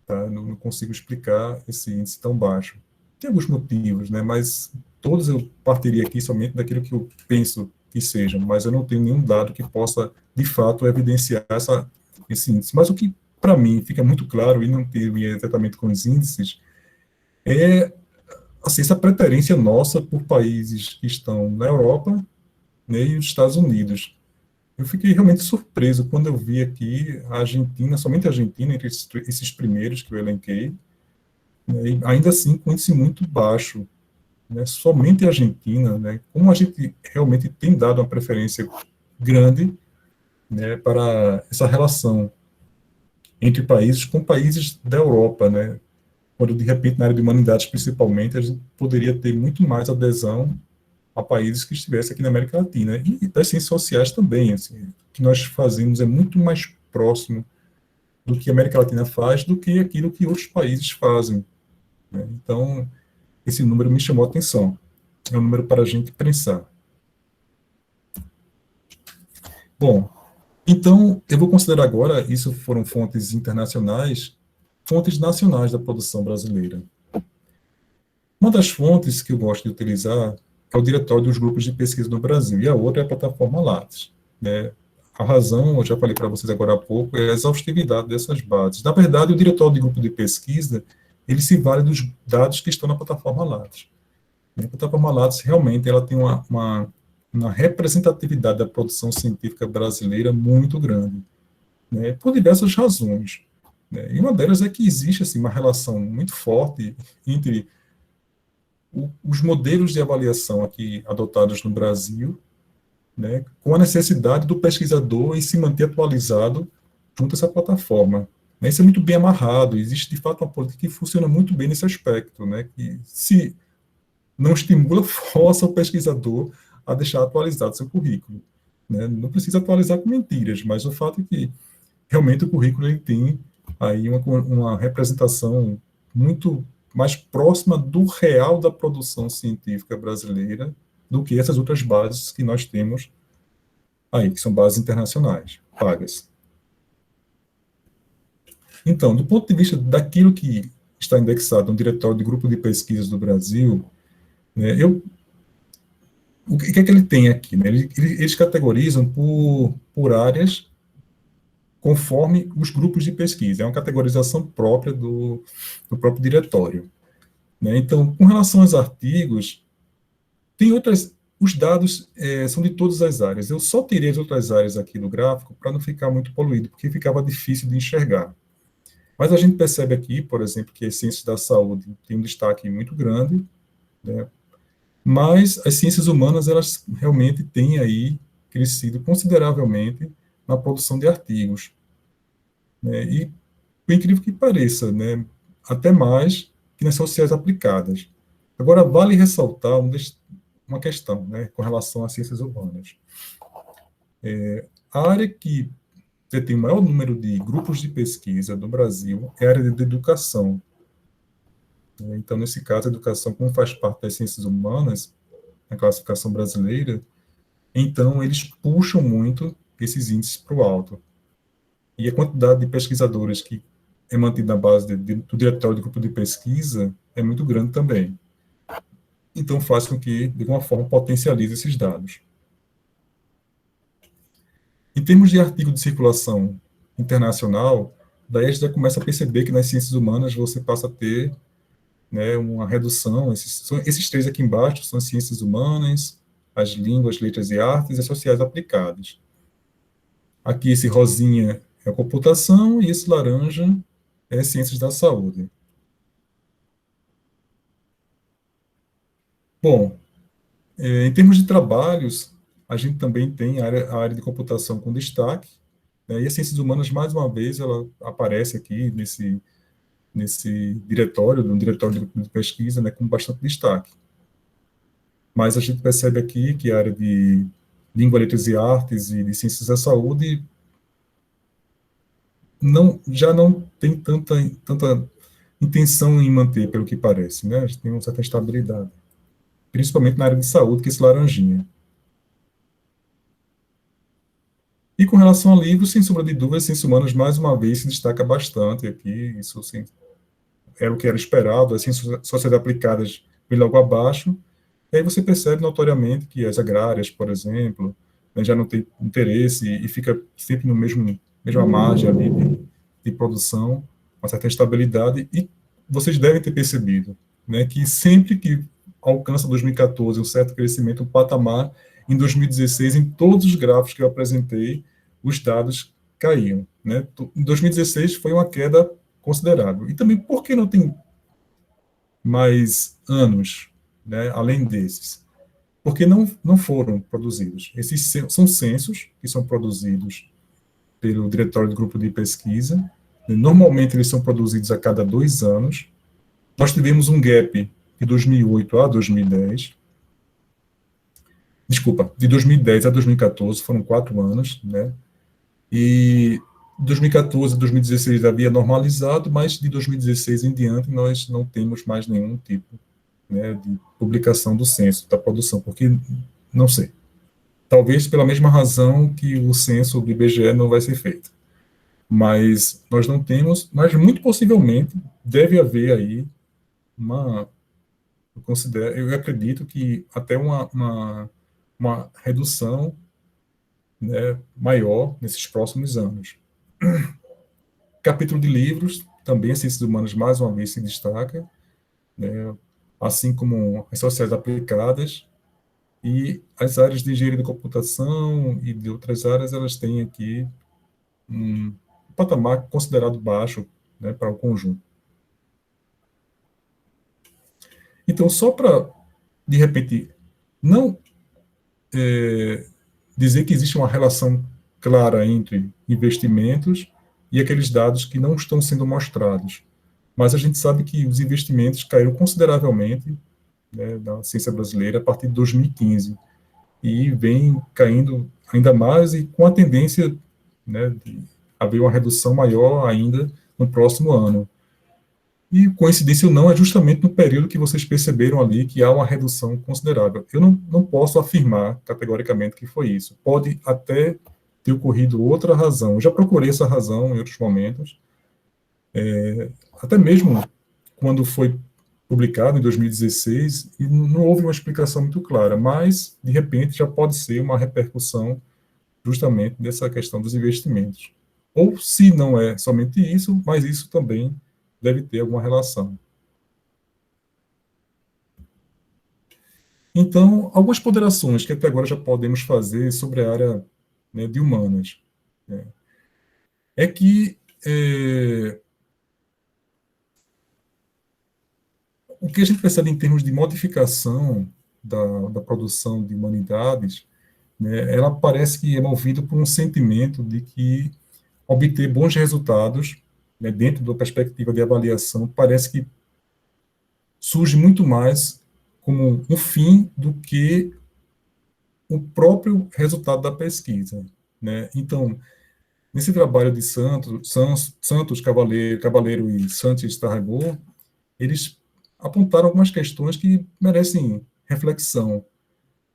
tá? Não consigo explicar esse índice tão baixo. Tem alguns motivos, mas todos eu partiria aqui somente daquilo que eu penso que sejam, mas eu não tenho nenhum dado que possa, de fato, evidenciar esse índice. Mas o que, para mim, fica muito claro, e não tem exatamente com os índices, é assim, essa preferência nossa por países que estão na Europa, e os Estados Unidos. Eu fiquei realmente surpreso quando eu vi aqui a Argentina, somente a Argentina, entre esses primeiros que eu elenquei, e ainda assim com índice muito baixo. Somente a Argentina, como a gente realmente tem dado uma preferência grande para essa relação entre países com países da Europa, quando de repente na área de humanidades principalmente a gente poderia ter muito mais adesão a países que estivessem aqui na América Latina e das ciências sociais também, assim, o que nós fazemos é muito mais próximo do que a América Latina faz do que aquilo que outros países fazem. Então, esse número me chamou a atenção. É um número para a gente pensar. Bom, então, eu vou considerar agora, isso foram fontes internacionais, fontes nacionais da produção brasileira. Uma das fontes que eu gosto de utilizar é o Diretório dos Grupos de Pesquisa no Brasil, e a outra é a plataforma Lattes. A razão, eu já falei para vocês agora há pouco, é a exaustividade dessas bases. Na verdade, o Diretório de Grupo de Pesquisa, ele se vale dos dados que estão na plataforma Lattes. A plataforma Lattes, realmente, ela tem uma representatividade da produção científica brasileira muito grande, por diversas razões. E uma delas é que existe assim, uma relação muito forte entre os modelos de avaliação aqui adotados no Brasil, com a necessidade do pesquisador em se manter atualizado junto a essa plataforma. Isso é muito bem amarrado, existe de fato uma política que funciona muito bem nesse aspecto, que se não estimula, força o pesquisador a deixar atualizado seu currículo. Não precisa atualizar com mentiras, mas o fato é que realmente o currículo ele tem aí uma representação muito mais próxima do real da produção científica brasileira do que essas outras bases que nós temos aí, que são bases internacionais, pagas. Então, do ponto de vista daquilo que está indexado no Diretório de Grupo de Pesquisas do Brasil, né, o que é que ele tem aqui? Né? Eles categorizam por áreas conforme os grupos de pesquisa. É uma categorização própria do próprio diretório. Né? Então, com relação aos artigos, tem outras. Os dados são de todas as áreas. Eu só tirei as outras áreas aqui do gráfico para não ficar muito poluído, porque ficava difícil de enxergar. Mas a gente percebe aqui, por exemplo, que as ciências da saúde têm um destaque muito grande, né? Mas as ciências humanas, elas realmente têm aí crescido consideravelmente na produção de artigos. Né? E, por incrível que pareça, né, até mais que nas sociais aplicadas. Agora, vale ressaltar uma questão, né, com relação às ciências humanas. A área que tem o maior número de grupos de pesquisa do Brasil é a área de educação. Então, nesse caso, a educação, como faz parte das ciências humanas, na classificação brasileira, então eles puxam muito esses índices para o alto. E a quantidade de pesquisadores que é mantida na base do diretório de grupo de pesquisa é muito grande também. Então, faz com que, de alguma forma, potencialize esses dados. Em termos de artigo de circulação internacional, daí a gente já começa a perceber que nas ciências humanas você passa a ter, né, uma redução. Esses três aqui embaixo são as ciências humanas, as línguas, letras e artes e as sociais aplicadas. Aqui esse rosinha é a computação e esse laranja é ciências da saúde. Bom, em termos de trabalhos, a gente também tem a área de computação com destaque, né, e as ciências humanas, mais uma vez, ela aparece aqui nesse diretório, no diretório de pesquisa, né, com bastante destaque. Mas a gente percebe aqui que a área de língua, letras e artes e de ciências da saúde já não tem tanta intenção em manter, pelo que parece, né? A gente tem uma certa estabilidade, principalmente na área de saúde, que é esse laranjinha. E com relação a livros, sem sombra de dúvida, as ciências humanas, mais uma vez, se destaca bastante aqui, isso sim, era o que era esperado, as ciências sociais aplicadas vem logo abaixo, e aí você percebe notoriamente que as agrárias, por exemplo, né, já não tem interesse e fica sempre no mesma margem ali de produção, uma certa estabilidade, e vocês devem ter percebido, né, que sempre que alcança 2014 um certo crescimento, um patamar, em 2016, em todos os gráficos que eu apresentei, os dados caíam. Né? Em 2016 foi uma queda considerável. E também, por que não tem mais anos, né, além desses? Porque não foram produzidos. Esses são censos que são produzidos pelo Diretório do Grupo de Pesquisa. Normalmente, eles são produzidos a cada 2 anos. Nós tivemos um gap de 2008 a 2010. Desculpa, de 2010 a 2014, foram 4 anos, né? E 2014 a 2016 havia normalizado, mas de 2016 em diante nós não temos mais nenhum tipo, né, de publicação do censo, da produção, porque, não sei, talvez pela mesma razão que o censo do IBGE não vai ser feito. Mas nós não temos, mas muito possivelmente deve haver aí eu acredito que até uma redução, né, maior nesses próximos anos. Capítulo de livros, também as ciências humanas mais uma vez se destaca, né, assim como as sociais aplicadas, e as áreas de engenharia de computação e de outras áreas, elas têm aqui um patamar considerado baixo, né, para o conjunto. Então, só para, de repente, não dizer que existe uma relação clara entre investimentos e aqueles dados que não estão sendo mostrados. Mas a gente sabe que os investimentos caíram consideravelmente, né, da ciência brasileira a partir de 2015 e vem caindo ainda mais e com a tendência, né, de haver uma redução maior ainda no próximo ano. E, coincidência ou não, é justamente no período que vocês perceberam ali que há uma redução considerável. Eu não posso afirmar categoricamente que foi isso. Pode até ter ocorrido outra razão. Eu já procurei essa razão em outros momentos, até mesmo quando foi publicado em 2016, e não houve uma explicação muito clara, mas, de repente, já pode ser uma repercussão justamente dessa questão dos investimentos. Ou, se não é somente isso, mas isso também deve ter alguma relação. Então, algumas ponderações que até agora já podemos fazer sobre a área, né, de humanas, né, é que o que a gente percebe em termos de modificação da produção de humanidades, né, ela parece que é movida por um sentimento de que obter bons resultados, né, dentro da perspectiva de avaliação, parece que surge muito mais como um fim do que o próprio resultado da pesquisa, né? Então, nesse trabalho de Santos Cavaleiro e Santos Tarragó, eles apontaram algumas questões que merecem reflexão,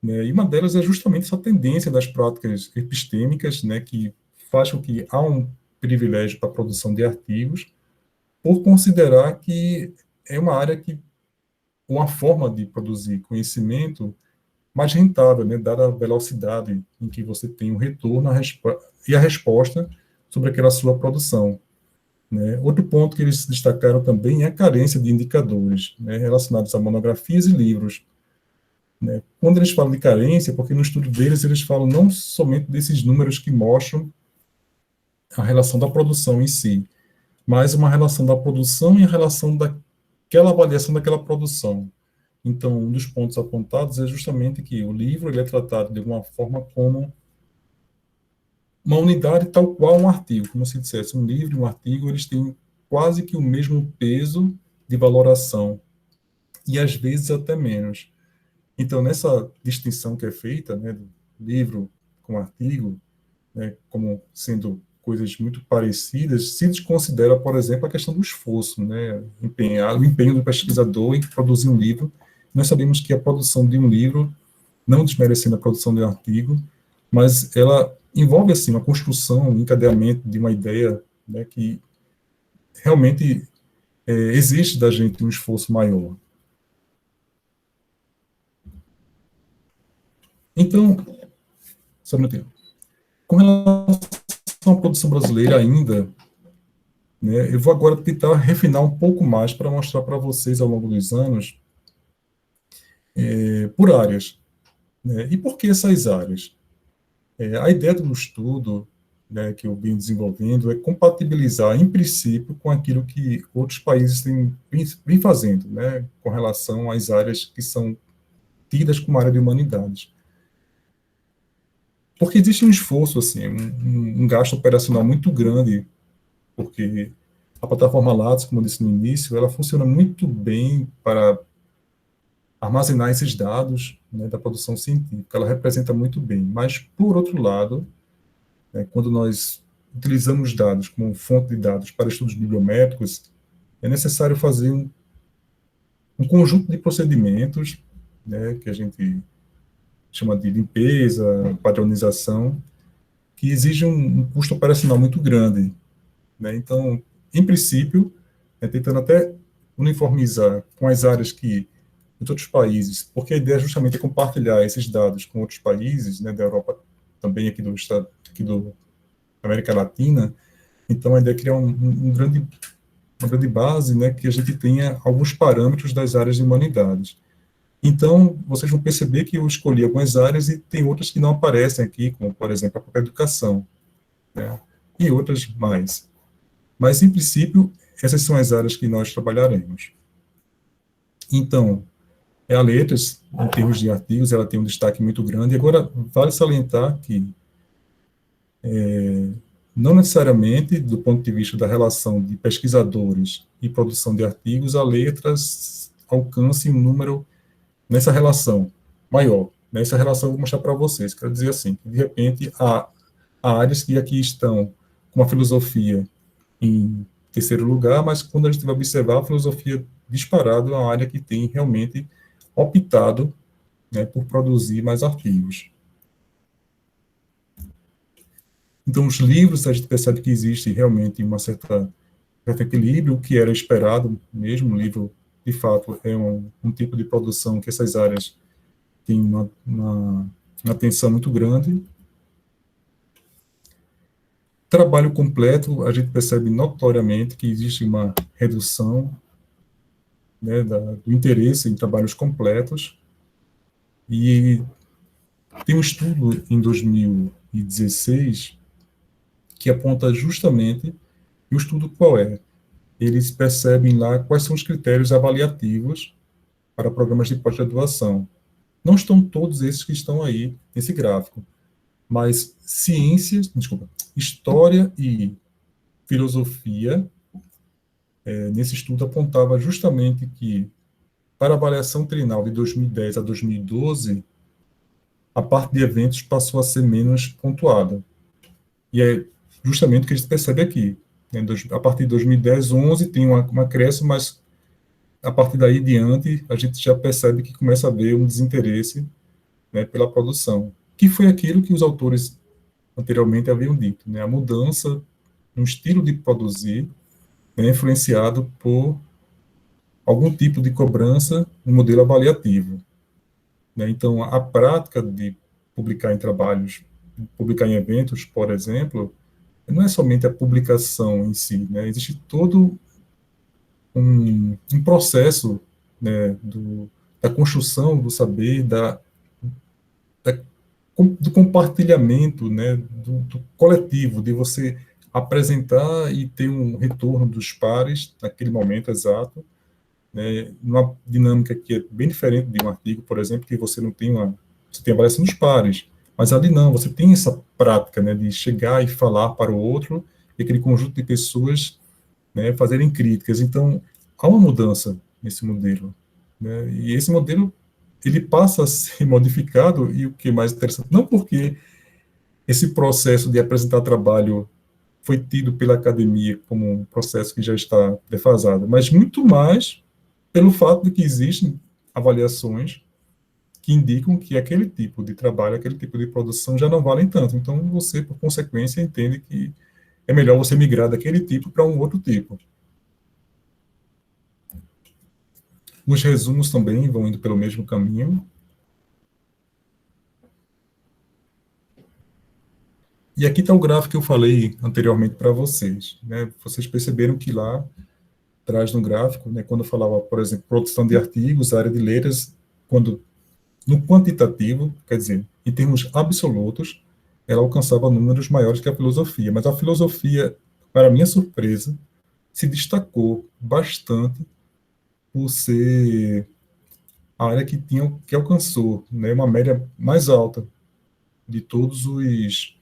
né? E uma delas é justamente essa tendência das práticas epistêmicas, né, que faz com que há um privilégio para a produção de artigos, por considerar que é uma área que, uma forma de produzir conhecimento mais rentável, né, dada a velocidade em que você tem o retorno e a resposta sobre aquela sua produção, né. Outro ponto que eles destacaram também é a carência de indicadores, né, relacionados a monografias e livros, né. Quando eles falam de carência, porque no estudo deles eles falam não somente desses números que mostram a relação da produção em si, mas uma relação da produção e a relação daquela avaliação daquela produção. Então, um dos pontos apontados é justamente que o livro ele é tratado de alguma forma como uma unidade tal qual um artigo, como se dissesse, um livro e um artigo, eles têm quase que o mesmo peso de valoração, e às vezes até menos. Então, nessa distinção que é feita, né, do livro com artigo, né, como sendo coisas muito parecidas, se desconsidera, por exemplo, a questão do esforço, né, o empenho do pesquisador em produzir um livro. Nós sabemos que a produção de um livro, não desmerecendo a produção de um artigo, mas ela envolve, assim, uma construção, um encadeamento de uma ideia, né, que realmente exige da gente um esforço maior. Então, só um minutinho. Com relação à produção brasileira ainda, né, eu vou agora tentar refinar um pouco mais para mostrar para vocês ao longo dos anos, por áreas, né? E por que essas áreas? A ideia do estudo, né, que eu vim desenvolvendo é compatibilizar, em princípio, com aquilo que outros países vêm fazendo, né, com relação às áreas que são tidas como área de humanidades. Porque existe um esforço, assim, um gasto operacional muito grande, porque a plataforma Lattes, como eu disse no início, ela funciona muito bem para armazenar esses dados, né, da produção científica, ela representa muito bem. Mas, por outro lado, né, quando nós utilizamos dados como fonte de dados para estudos bibliométricos, é necessário fazer um conjunto de procedimentos, né, que a gente chama de limpeza, padronização, que exige um custo operacional muito grande, né? Então, em princípio, tentando até uniformizar com as áreas que de outros países, porque a ideia justamente é compartilhar esses dados com outros países, né, da Europa, também aqui do estado, aqui do América Latina. Então, a ideia é criar uma grande base, né, que a gente tenha alguns parâmetros das áreas de humanidades. Então, vocês vão perceber que eu escolhi algumas áreas e tem outras que não aparecem aqui, como, por exemplo, a própria educação, né, e outras mais. Mas, em princípio, essas são as áreas que nós trabalharemos. Então, a letras, em termos de artigos, ela tem um destaque muito grande. Agora, vale salientar que, não necessariamente, do ponto de vista da relação de pesquisadores e produção de artigos, a letras alcance um número nessa relação maior. Nessa relação, eu vou mostrar para vocês. Quero dizer assim, que, de repente, há áreas que aqui estão com uma filosofia em terceiro lugar, mas quando a gente vai observar, a filosofia disparado é uma área que tem realmente optado, né, por produzir mais artigos. Então, os livros, a gente percebe que existe realmente uma certo equilíbrio, o que era esperado mesmo. O livro, de fato, é um tipo de produção que essas áreas têm uma atenção muito grande. Trabalho completo, a gente percebe notoriamente que existe uma redução, né, do interesse em trabalhos completos, e tem um estudo em 2016 que aponta justamente, e o estudo qual é? Eles percebem lá quais são os critérios avaliativos para programas de pós-graduação. Não estão todos esses que estão aí nesse gráfico, mas história e filosofia, nesse estudo apontava justamente que, para a avaliação trinal de 2010 a 2012, a parte de eventos passou a ser menos pontuada. E é justamente o que a gente percebe aqui. Né? A partir de 2010, 11 tem uma crescente, mas a partir daí diante, a gente já percebe que começa a haver um desinteresse, né, pela produção, que foi aquilo que os autores anteriormente haviam dito, né? A mudança no estilo de produzir, né, influenciado por algum tipo de cobrança no modelo avaliativo. Né? Então, a prática de publicar em trabalhos, publicar em eventos, por exemplo, não é somente a publicação em si, né? Existe todo um processo, né, da construção do saber, do compartilhamento, né, do coletivo, de você apresentar e ter um retorno dos pares naquele momento exato, né, numa dinâmica que é bem diferente de um artigo, por exemplo, que você não tem você tem avaliação dos pares, mas ali não, você tem essa prática, né, de chegar e falar para o outro, e aquele conjunto de pessoas, né, fazerem críticas. Então, há uma mudança nesse modelo, né, e esse modelo ele passa a ser modificado, e o que é mais interessante, não porque esse processo de apresentar trabalho foi tido pela academia como um processo que já está defasado, mas muito mais pelo fato de que existem avaliações que indicam que aquele tipo de trabalho, aquele tipo de produção já não valem tanto. Então, você, por consequência, entende que é melhor você migrar daquele tipo para um outro tipo. Os resumos também vão indo pelo mesmo caminho. E aqui está o gráfico que eu falei anteriormente para vocês. Né? Vocês perceberam que lá atrás no gráfico, né, quando eu falava, por exemplo, produção de artigos, área de letras, quando no quantitativo, quer dizer, em termos absolutos, ela alcançava números maiores que a filosofia. Mas a filosofia, para minha surpresa, se destacou bastante por ser a área que alcançou, né, uma média mais alta de todos os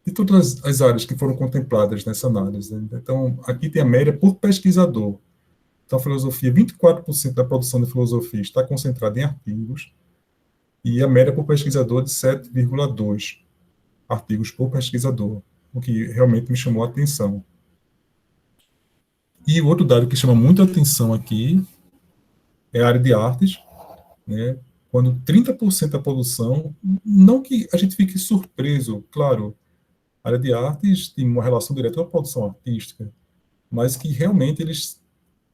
de todas as áreas que foram contempladas nessa análise. Né? Então, aqui tem a média por pesquisador. Então, a filosofia, 24% da produção de filosofia está concentrada em artigos, e a média por pesquisador de 7,2 artigos por pesquisador, o que realmente me chamou a atenção. E o outro dado que chama muito a atenção aqui é a área de artes, né? Quando 30% da produção, não que a gente fique surpreso, claro, a área de artes tem uma relação direta com a produção artística, mas que realmente eles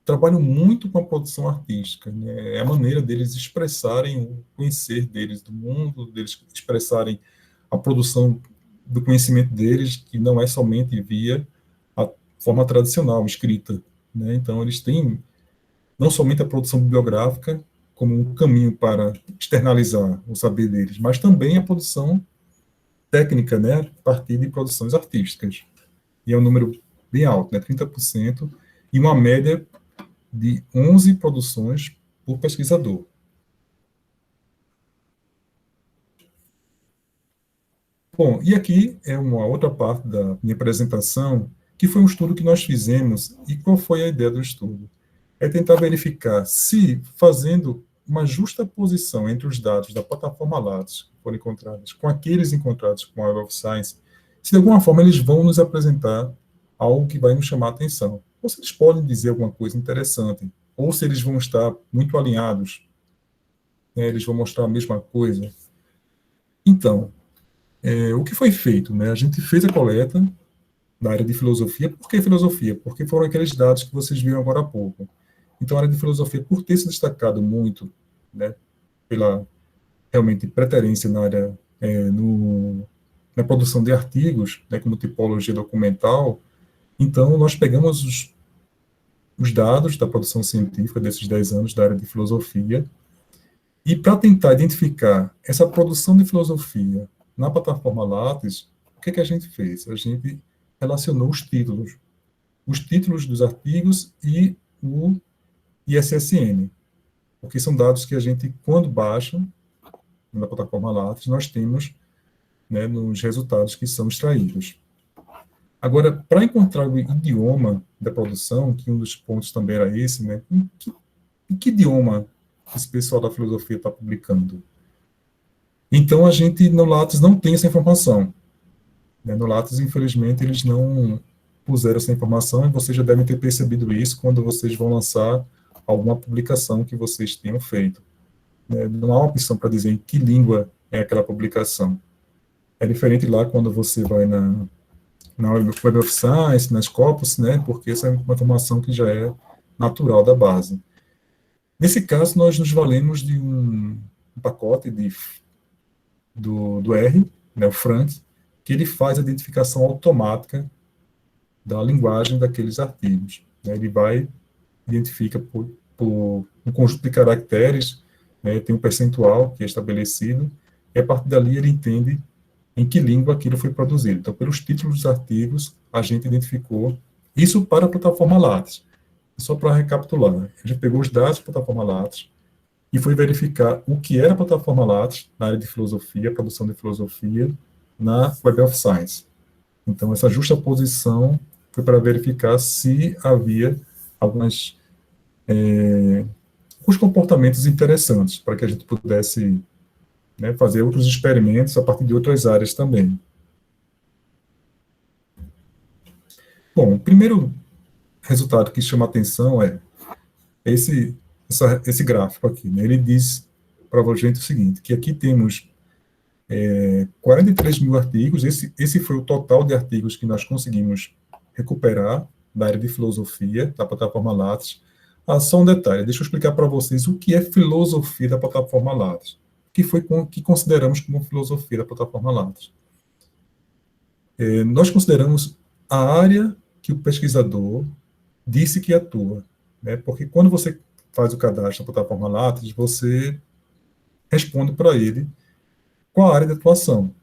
trabalham muito com a produção artística, né? É a maneira deles expressarem o conhecer deles do mundo, deles expressarem a produção do conhecimento deles, que não é somente via a forma tradicional, escrita. Né? Então, eles têm não somente a produção bibliográfica como um caminho para externalizar o saber deles, mas também a produção técnica, né, a partir de produções artísticas. E é um número bem alto, né, 30%, e uma média de 11 produções por pesquisador. Bom, e aqui é uma outra parte da minha apresentação, que foi um estudo que nós fizemos, e qual foi a ideia do estudo? É tentar verificar se, fazendo uma justa posição entre os dados da plataforma Lattes, que foram encontrados, com aqueles encontrados com a Web of Science, se de alguma forma eles vão nos apresentar algo que vai nos chamar a atenção. Ou se eles podem dizer alguma coisa interessante, ou se eles vão estar muito alinhados, né, eles vão mostrar a mesma coisa. Então, o que foi feito? Né? A gente fez a coleta na área de filosofia. Por que filosofia? Porque foram aqueles dados que vocês viram agora há pouco. Então, a área de filosofia, por ter se destacado muito, né, pela realmente preterência na área, na produção de artigos, né, como tipologia documental, então nós pegamos os dados da produção científica desses 10 anos da área de filosofia, e para tentar identificar essa produção de filosofia na plataforma Lattes, o que a gente fez? A gente relacionou os títulos dos artigos e o ISSN, porque são dados que a gente, quando baixa na plataforma Lattes, nós temos, né, nos resultados que são extraídos. Agora, para encontrar o idioma da produção, que um dos pontos também era esse, né, em que idioma esse pessoal da filosofia está publicando? Então, a gente, no Lattes, não tem essa informação. Né? No Lattes, infelizmente, eles não puseram essa informação, e vocês já devem ter percebido isso quando vocês vão lançar alguma publicação que vocês tenham feito. Né? Não há uma opção para dizer em que língua é aquela publicação. É diferente lá quando você vai na Web of Science, nas Scopus, né? Porque essa é uma informação que já é natural da base. Nesse caso, nós nos valemos de um pacote do R, né, o Frank, que ele faz a identificação automática da linguagem daqueles artigos. Né? Ele identifica por um conjunto de caracteres, né, tem um percentual que é estabelecido, e a partir dali ele entende em que língua aquilo foi produzido. Então, pelos títulos dos artigos, a gente identificou isso para a plataforma Lattes. Só para recapitular, a gente pegou os dados da plataforma Lattes e foi verificar o que era a plataforma Lattes na área de filosofia, produção de filosofia, na Web of Science. Então, essa justaposição foi para verificar se havia alguns comportamentos interessantes para que a gente pudesse, né, fazer outros experimentos a partir de outras áreas também. Bom, o primeiro resultado que chama a atenção é esse gráfico aqui. Né? Ele diz para a gente o seguinte, que aqui temos 43 mil artigos, esse foi o total de artigos que nós conseguimos recuperar da área de filosofia, da plataforma Lattes. Só um detalhe, deixa eu explicar para vocês o que é filosofia da plataforma Lattes, que consideramos como filosofia da plataforma Lattes. Nós consideramos a área que o pesquisador disse que atua, né? Porque quando você faz o cadastro na plataforma Lattes, você responde para ele qual a área de atuação.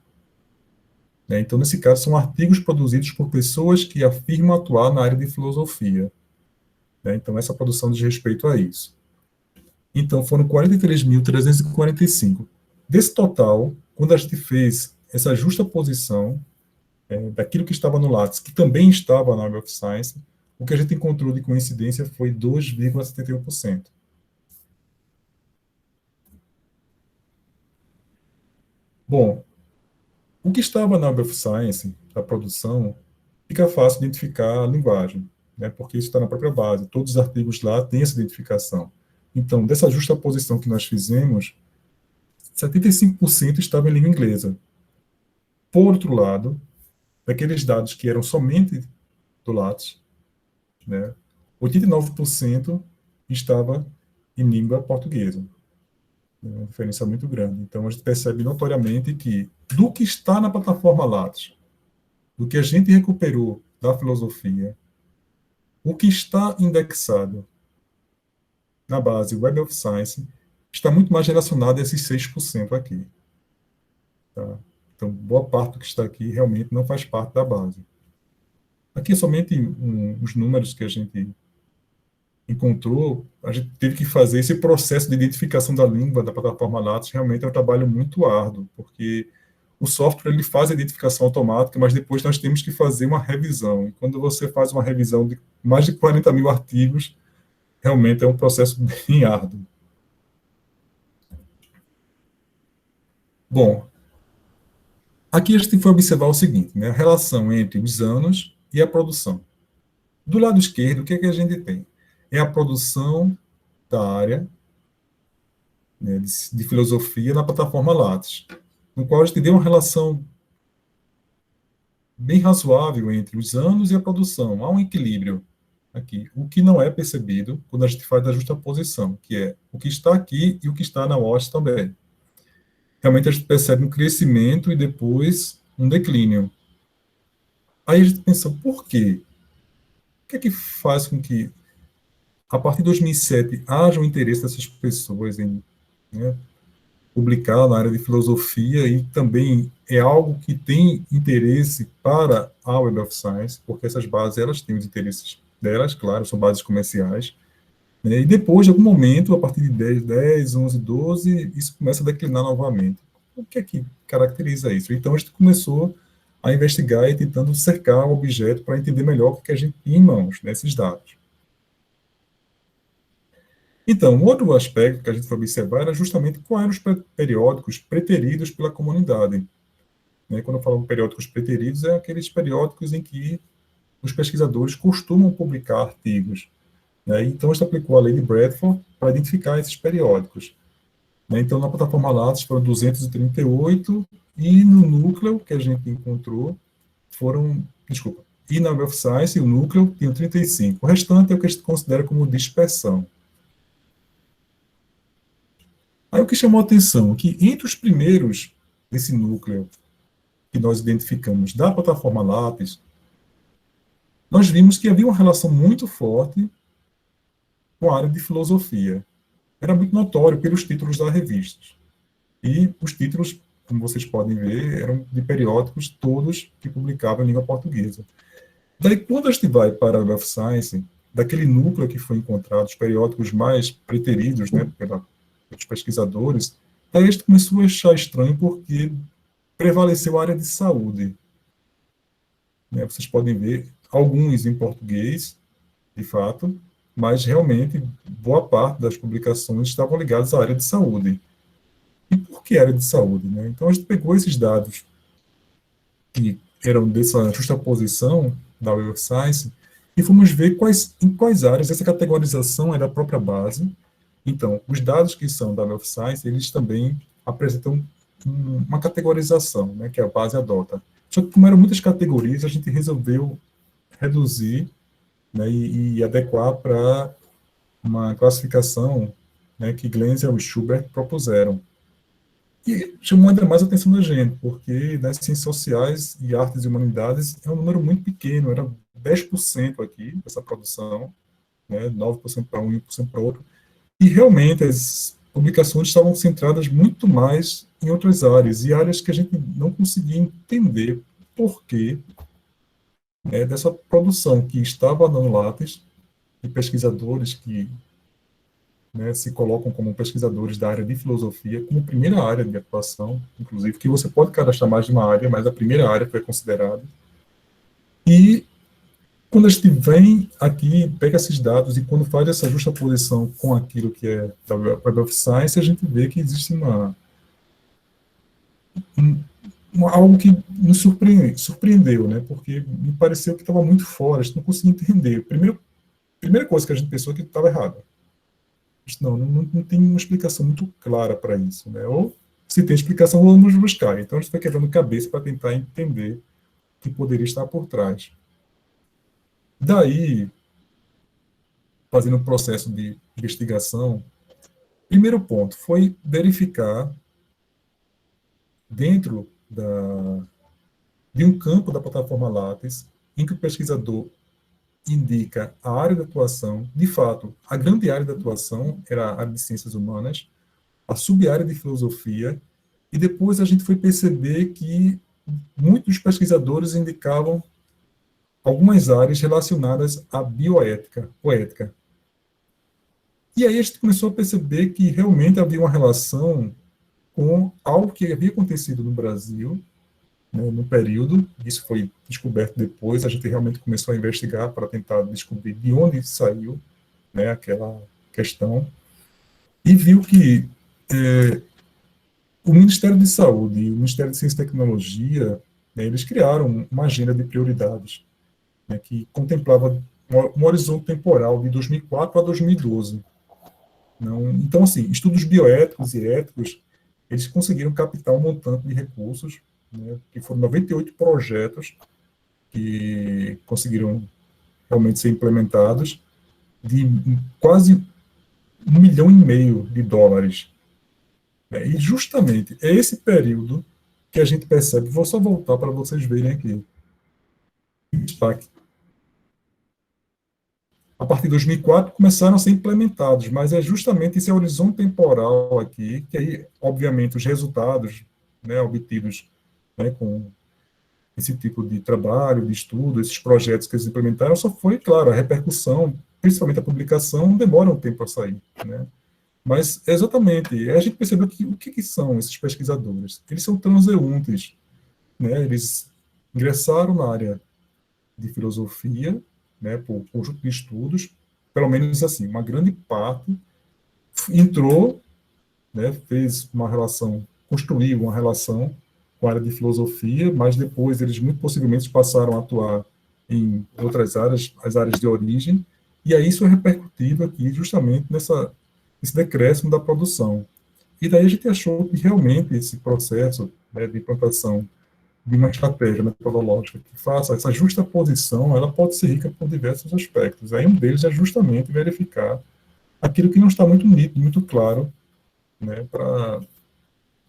Né? Então, nesse caso, são artigos produzidos por pessoas que afirmam atuar na área de filosofia. Né? Então, essa produção diz respeito a isso. Então, foram 43.345. Desse total, quando a gente fez essa justa posição daquilo que estava no Lattes, que também estava na Web of Science, o que a gente encontrou de coincidência foi 2,71%. Bom, o que estava na Web of Science, a produção, fica fácil identificar a linguagem, né, porque isso está na própria base. Todos os artigos lá têm essa identificação. Então, dessa justaposição que nós fizemos, 75% estava em língua inglesa. Por outro lado, daqueles dados que eram somente do Lattes, né, 89% estava em língua portuguesa. Uma diferença muito grande. Então, a gente percebe notoriamente que, do que está na plataforma Lattes, do que a gente recuperou da filosofia, o que está indexado na base Web of Science está muito mais relacionado a esses 6% aqui. Tá? Então, boa parte do que está aqui realmente não faz parte da base. Aqui é somente os números que a gente encontrou, a gente teve que fazer esse processo de identificação da língua da plataforma Lattes, realmente é um trabalho muito árduo, porque o software ele faz a identificação automática, mas depois nós temos que fazer uma revisão. E quando você faz uma revisão de mais de 40 mil artigos, realmente é um processo bem árduo. Bom, aqui a gente foi observar o seguinte, né, a relação entre os anos e a produção. Do lado esquerdo, o que é que a gente tem? É a produção da área, né, de filosofia na plataforma Lattes, no qual a gente tem uma relação bem razoável entre os anos e a produção. Há um equilíbrio aqui, o que não é percebido quando a gente faz a justaposição, que é o que está aqui e o que está na OS também. Realmente a gente percebe um crescimento e depois um declínio. Aí a gente pensa, por quê? O que é que faz com que, a partir de 2007, haja um interesse dessas pessoas em, né, publicar na área de filosofia e também é algo que tem interesse para a Web of Science, porque essas bases elas têm os interesses delas, claro, são bases comerciais, né, e depois, de algum momento, a partir de 10, 11, 12, isso começa a declinar novamente. O que é que caracteriza isso? Então, a gente começou a investigar e tentando cercar o objeto para entender melhor o que a gente tinha em mãos, nesses dados. Então, um outro aspecto que a gente foi observar era justamente quais eram os periódicos preteridos pela comunidade. Né? Quando eu falo periódicos preteridos, é aqueles periódicos em que os pesquisadores costumam publicar artigos. Né? Então, a gente aplicou a lei de Bradford para identificar esses periódicos. Né? Então, na plataforma Lattes foram 238, e no núcleo que a gente encontrou foram, desculpa, e na Web of Science, o núcleo tinha 35. O restante é o que a gente considera como dispersão. Aí o que chamou a atenção é que entre os primeiros desse núcleo que nós identificamos da plataforma Lattes, nós vimos que havia uma relação muito forte com a área de filosofia. Era muito notório pelos títulos das revistas. E os títulos, como vocês podem ver, eram de periódicos todos que publicavam em língua portuguesa. Daí, quando a gente vai para a Web of Science, daquele núcleo que foi encontrado, os periódicos mais preteridos, né, pelos pesquisadores, daí a gente começou a achar estranho porque prevaleceu a área de saúde. Né, vocês podem ver alguns em português, de fato, mas realmente boa parte das publicações estavam ligadas à área de saúde. E por que área de saúde? Né? Então, a gente pegou esses dados que eram dessa justaposição da Web of Science e fomos ver em quais áreas essa categorização era a própria base. Então, os dados que são da Web of Science, eles também apresentam uma categorização, né, que a base adota. Só que, como eram muitas categorias, a gente resolveu reduzir, né, e adequar para uma classificação, né, que Glenser e Schubert propuseram. E chamou ainda mais a atenção da gente, porque nas ciências sociais e artes e humanidades é um número muito pequeno, era 10% aqui, dessa produção, né, 9% para um e 1% para outro, e realmente as publicações estavam centradas muito mais em outras áreas, e áreas que a gente não conseguia entender por quê, né, dessa produção que estava no Lattes, de pesquisadores que, né, se colocam como pesquisadores da área de filosofia, como primeira área de atuação, inclusive, que você pode cadastrar mais de uma área, mas a primeira área foi considerada. E quando a gente vem aqui, pega esses dados e quando faz essa justaposição com aquilo que é da Web of Science, a gente vê que existe algo que nos surpreendeu, né? Porque me pareceu que estava muito fora, a gente não conseguia entender. Primeira coisa que a gente pensou é que estava errado. Não tem uma explicação muito clara para isso, né? Ou, se tem explicação, vamos buscar. Então, a gente foi quebrando cabeça para tentar entender o que poderia estar por trás. Daí, fazendo um processo de investigação, primeiro ponto foi verificar, dentro de um campo da plataforma Lattes, em que o pesquisador indica a área de atuação, de fato, a grande área de atuação era a área de ciências humanas, a sub-área de filosofia, e depois a gente foi perceber que muitos pesquisadores indicavam algumas áreas relacionadas à bioética, ou ética. E aí a gente começou a perceber que realmente havia uma relação com algo que havia acontecido no Brasil, né, no período, isso foi descoberto depois, a gente realmente começou a investigar para tentar descobrir de onde saiu, né, aquela questão, e viu que o Ministério de Saúde e o Ministério de Ciência e Tecnologia, né, eles criaram uma agenda de prioridades, né, que contemplava um horizonte temporal de 2004 a 2012. Não, então, assim, estudos bioéticos e éticos, eles conseguiram captar um montante de recursos, né, que foram 98 projetos que conseguiram realmente ser implementados, de quase 1,5 milhão de dólares. Né? E justamente é esse período que a gente percebe, vou só voltar para vocês verem aqui, destaque. A partir de 2004 começaram a ser implementados, mas é justamente esse horizonte temporal aqui, que aí, obviamente, os resultados, né, obtidos, né, com esse tipo de trabalho, de estudo, esses projetos que eles implementaram, só foi, claro, a repercussão, principalmente a publicação, demora um tempo a sair, né? Mas, exatamente, a gente percebeu que o que são esses pesquisadores? Eles são transeuntes, né? Eles ingressaram na área de filosofia, né, por conjunto de estudos, pelo menos assim, uma grande parte entrou, né, fez uma relação, construiu uma relação com a área de filosofia, mas depois eles muito possivelmente passaram a atuar em outras áreas, as áreas de origem, e aí isso é repercutido aqui justamente nesse decréscimo da produção. E daí a gente achou que realmente esse processo, né, de implantação de uma estratégia metodológica que faça essa justa posição, ela pode ser rica por diversos aspectos. Aí um deles é justamente verificar aquilo que não está muito nítido, muito claro, né, para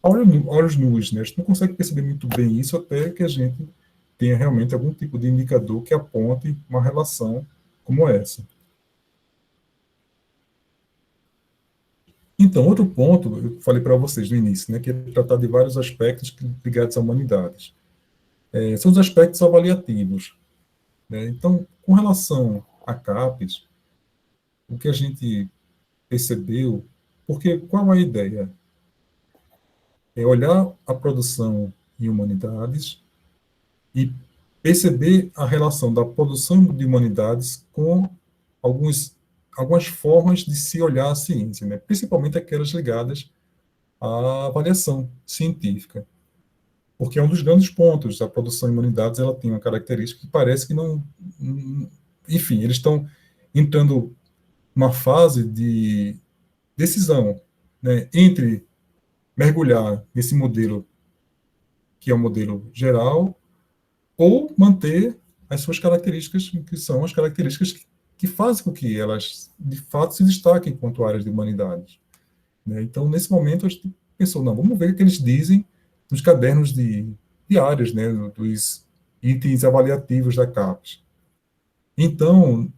olhos nus, né? A gente não consegue perceber muito bem isso até que a gente tenha realmente algum tipo de indicador que aponte uma relação como essa. Então, outro ponto, eu falei para vocês no início, né, que é tratar de vários aspectos ligados à humanidades. São os aspectos avaliativos. Né? Então, com relação a CAPES, o que a gente percebeu, porque qual a ideia? É olhar a produção em humanidades e perceber a relação da produção de humanidades com algumas formas de se olhar a ciência, né? Principalmente aquelas ligadas à avaliação científica. Porque é um dos grandes pontos, a produção em humanidades ela tem uma característica que parece que não... Enfim, eles estão entrando numa fase de decisão, né, entre mergulhar nesse modelo que é um modelo geral ou manter as suas características, que são as características que fazem com que elas, de fato, se destaquem quanto áreas de humanidades. Né? Então, nesse momento, a gente pensou, não, vamos ver o que eles dizem nos cadernos de áreas, né, dos itens avaliativos da CAPES. Então,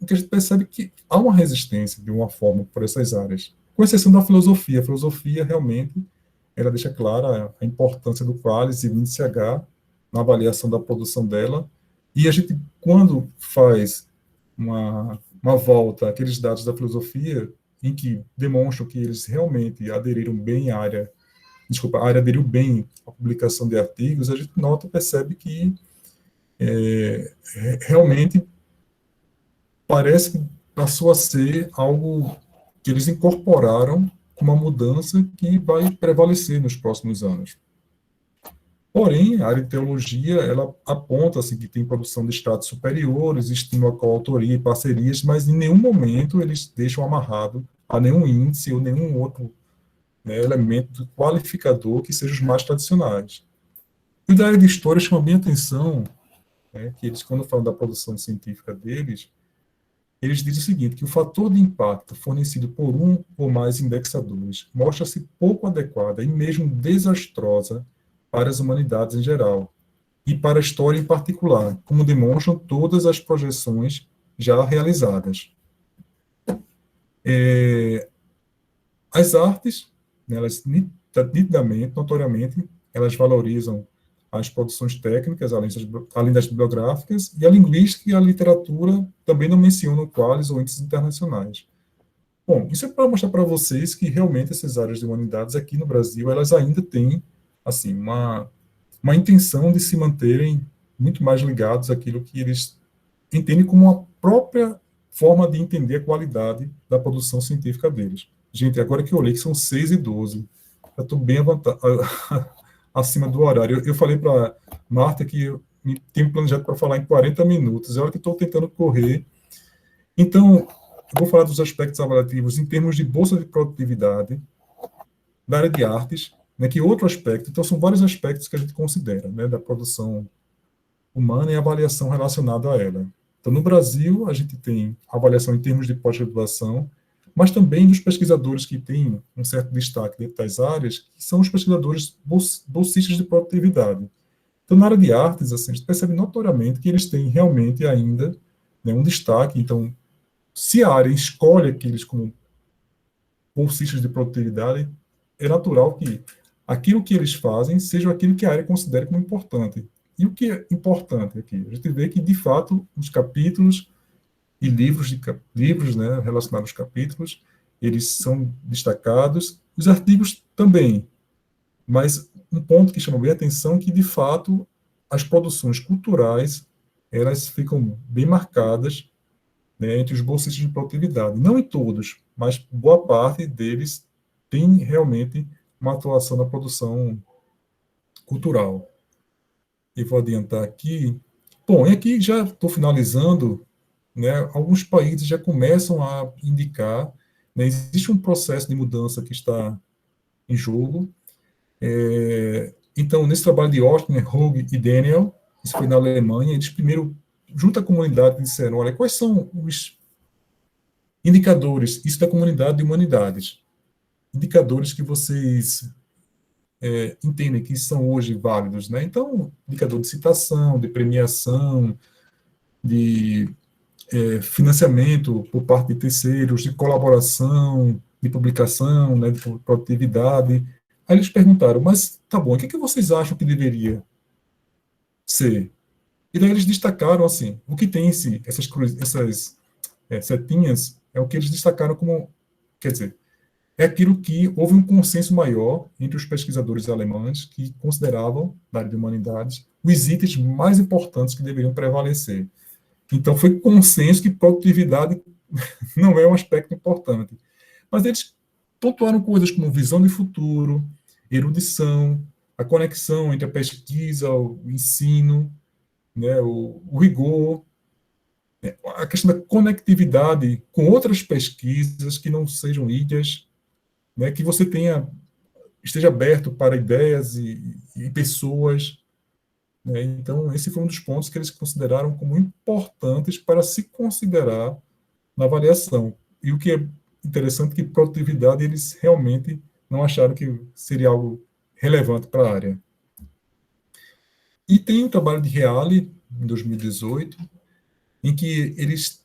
o que a gente percebe é que há uma resistência, de uma forma, por essas áreas, com exceção da filosofia. A filosofia, realmente, ela deixa clara a importância do qualis e do índice H na avaliação da produção dela, e a gente, quando faz uma volta àqueles dados da filosofia, em que demonstram que eles realmente aderiram bem à área, desculpa, a área aderiu bem à publicação de artigos, a gente nota, percebe que realmente parece que passou a ser algo que eles incorporaram com uma mudança que vai prevalecer nos próximos anos. Porém, a área de teologia, ela aponta assim, que tem produção de estratos superiores, estima a coautoria e parcerias, mas em nenhum momento eles deixam amarrado a nenhum índice ou nenhum outro, né, elemento qualificador que seja os mais tradicionais. E da área de história chama bem atenção, né, que eles, quando falam da produção científica deles, eles dizem o seguinte, que o fator de impacto fornecido por um ou mais indexadores mostra-se pouco adequada e mesmo desastrosa para as humanidades em geral, e para a história em particular, como demonstram todas as projeções já realizadas. As artes, né, elas nitidamente, notoriamente, elas valorizam as produções técnicas, além das bibliográficas, e a linguística e a literatura também não mencionam quais ou índices internacionais. Bom, isso é para mostrar para vocês que realmente essas áreas de humanidades aqui no Brasil, elas ainda têm, assim, uma intenção de se manterem muito mais ligados àquilo que eles entendem como a própria forma de entender a qualidade da produção científica deles. Gente, agora que eu olhei que são 6h12, eu estou bem acima do horário. Eu falei para Marta que tenho planejado para falar em 40 minutos, é hora que estou tentando correr. Então, eu vou falar dos aspectos avaliativos em termos de bolsa de produtividade, da área de artes, né, que é outro aspecto. Então, são vários aspectos que a gente considera, né, da produção humana e avaliação relacionada a ela. Então, no Brasil, a gente tem avaliação em termos de pós-graduação, mas também dos pesquisadores que têm um certo destaque dentro das áreas, que são os pesquisadores bolsistas de produtividade. Então, na área de artes, assim, a gente percebe notoriamente que eles têm realmente ainda, né, um destaque. Então, se a área escolhe aqueles como bolsistas de produtividade, é natural que aquilo que eles fazem seja aquilo que a área considera como importante. E o que é importante aqui? A gente vê que, de fato, os capítulos e livros, né, relacionados aos capítulos, eles são destacados, os artigos também, mas um ponto que chama bem a atenção é que, de fato, as produções culturais, elas ficam bem marcadas, né, entre os bolsistas de produtividade. Não em todos, mas boa parte deles tem realmente uma atuação na produção cultural. E vou adiantar aqui. Bom, e aqui já estou finalizando, né, alguns países já começam a indicar, né, existe um processo de mudança que está em jogo. Então, nesse trabalho de Austin, Hogue e Daniel, isso foi na Alemanha, eles primeiro, junto à comunidade, disseram, olha, quais são os indicadores, isso da comunidade de humanidades, indicadores que vocês entendem que são hoje válidos, né? Então, indicador de citação, de premiação, de financiamento por parte de terceiros, de colaboração, de publicação, né, de produtividade. Aí eles perguntaram, mas tá bom, o que vocês acham que deveria ser? E daí eles destacaram, assim, o que tem essas setinhas, é o que eles destacaram como, quer dizer, é aquilo que houve um consenso maior entre os pesquisadores alemães que consideravam, na área de humanidades, os itens mais importantes que deveriam prevalecer. Então, foi consenso que produtividade não é um aspecto importante. Mas eles pontuaram coisas como visão de futuro, erudição, a conexão entre a pesquisa, o ensino, né, o rigor, né, a questão da conectividade com outras pesquisas que não sejam ilhas, né, que você esteja aberto para ideias e pessoas, né? Então, esse foi um dos pontos que eles consideraram como importantes para se considerar na avaliação. E o que é interessante é que produtividade eles realmente não acharam que seria algo relevante para a área. E tem um trabalho de Reale, em 2018, em que eles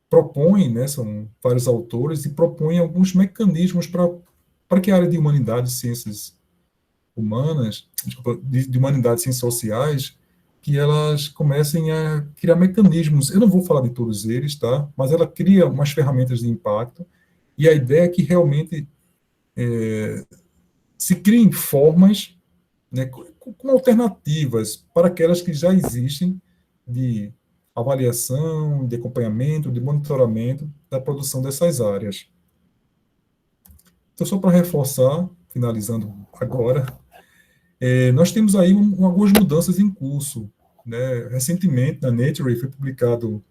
propõem, né, são vários autores, e propõem alguns mecanismos para que a área de humanidades, ciências humanas, desculpa, de humanidades e ciências sociais, que elas comecem a criar mecanismos. Eu não vou falar de todos eles, tá? Mas ela cria umas ferramentas de impacto, e a ideia é que realmente se criem formas, né, com alternativas para aquelas que já existem de avaliação, de acompanhamento, de monitoramento da produção dessas áreas. Então, só para reforçar, finalizando agora, nós temos aí algumas mudanças em curso, né? Recentemente, na Nature, foi publicado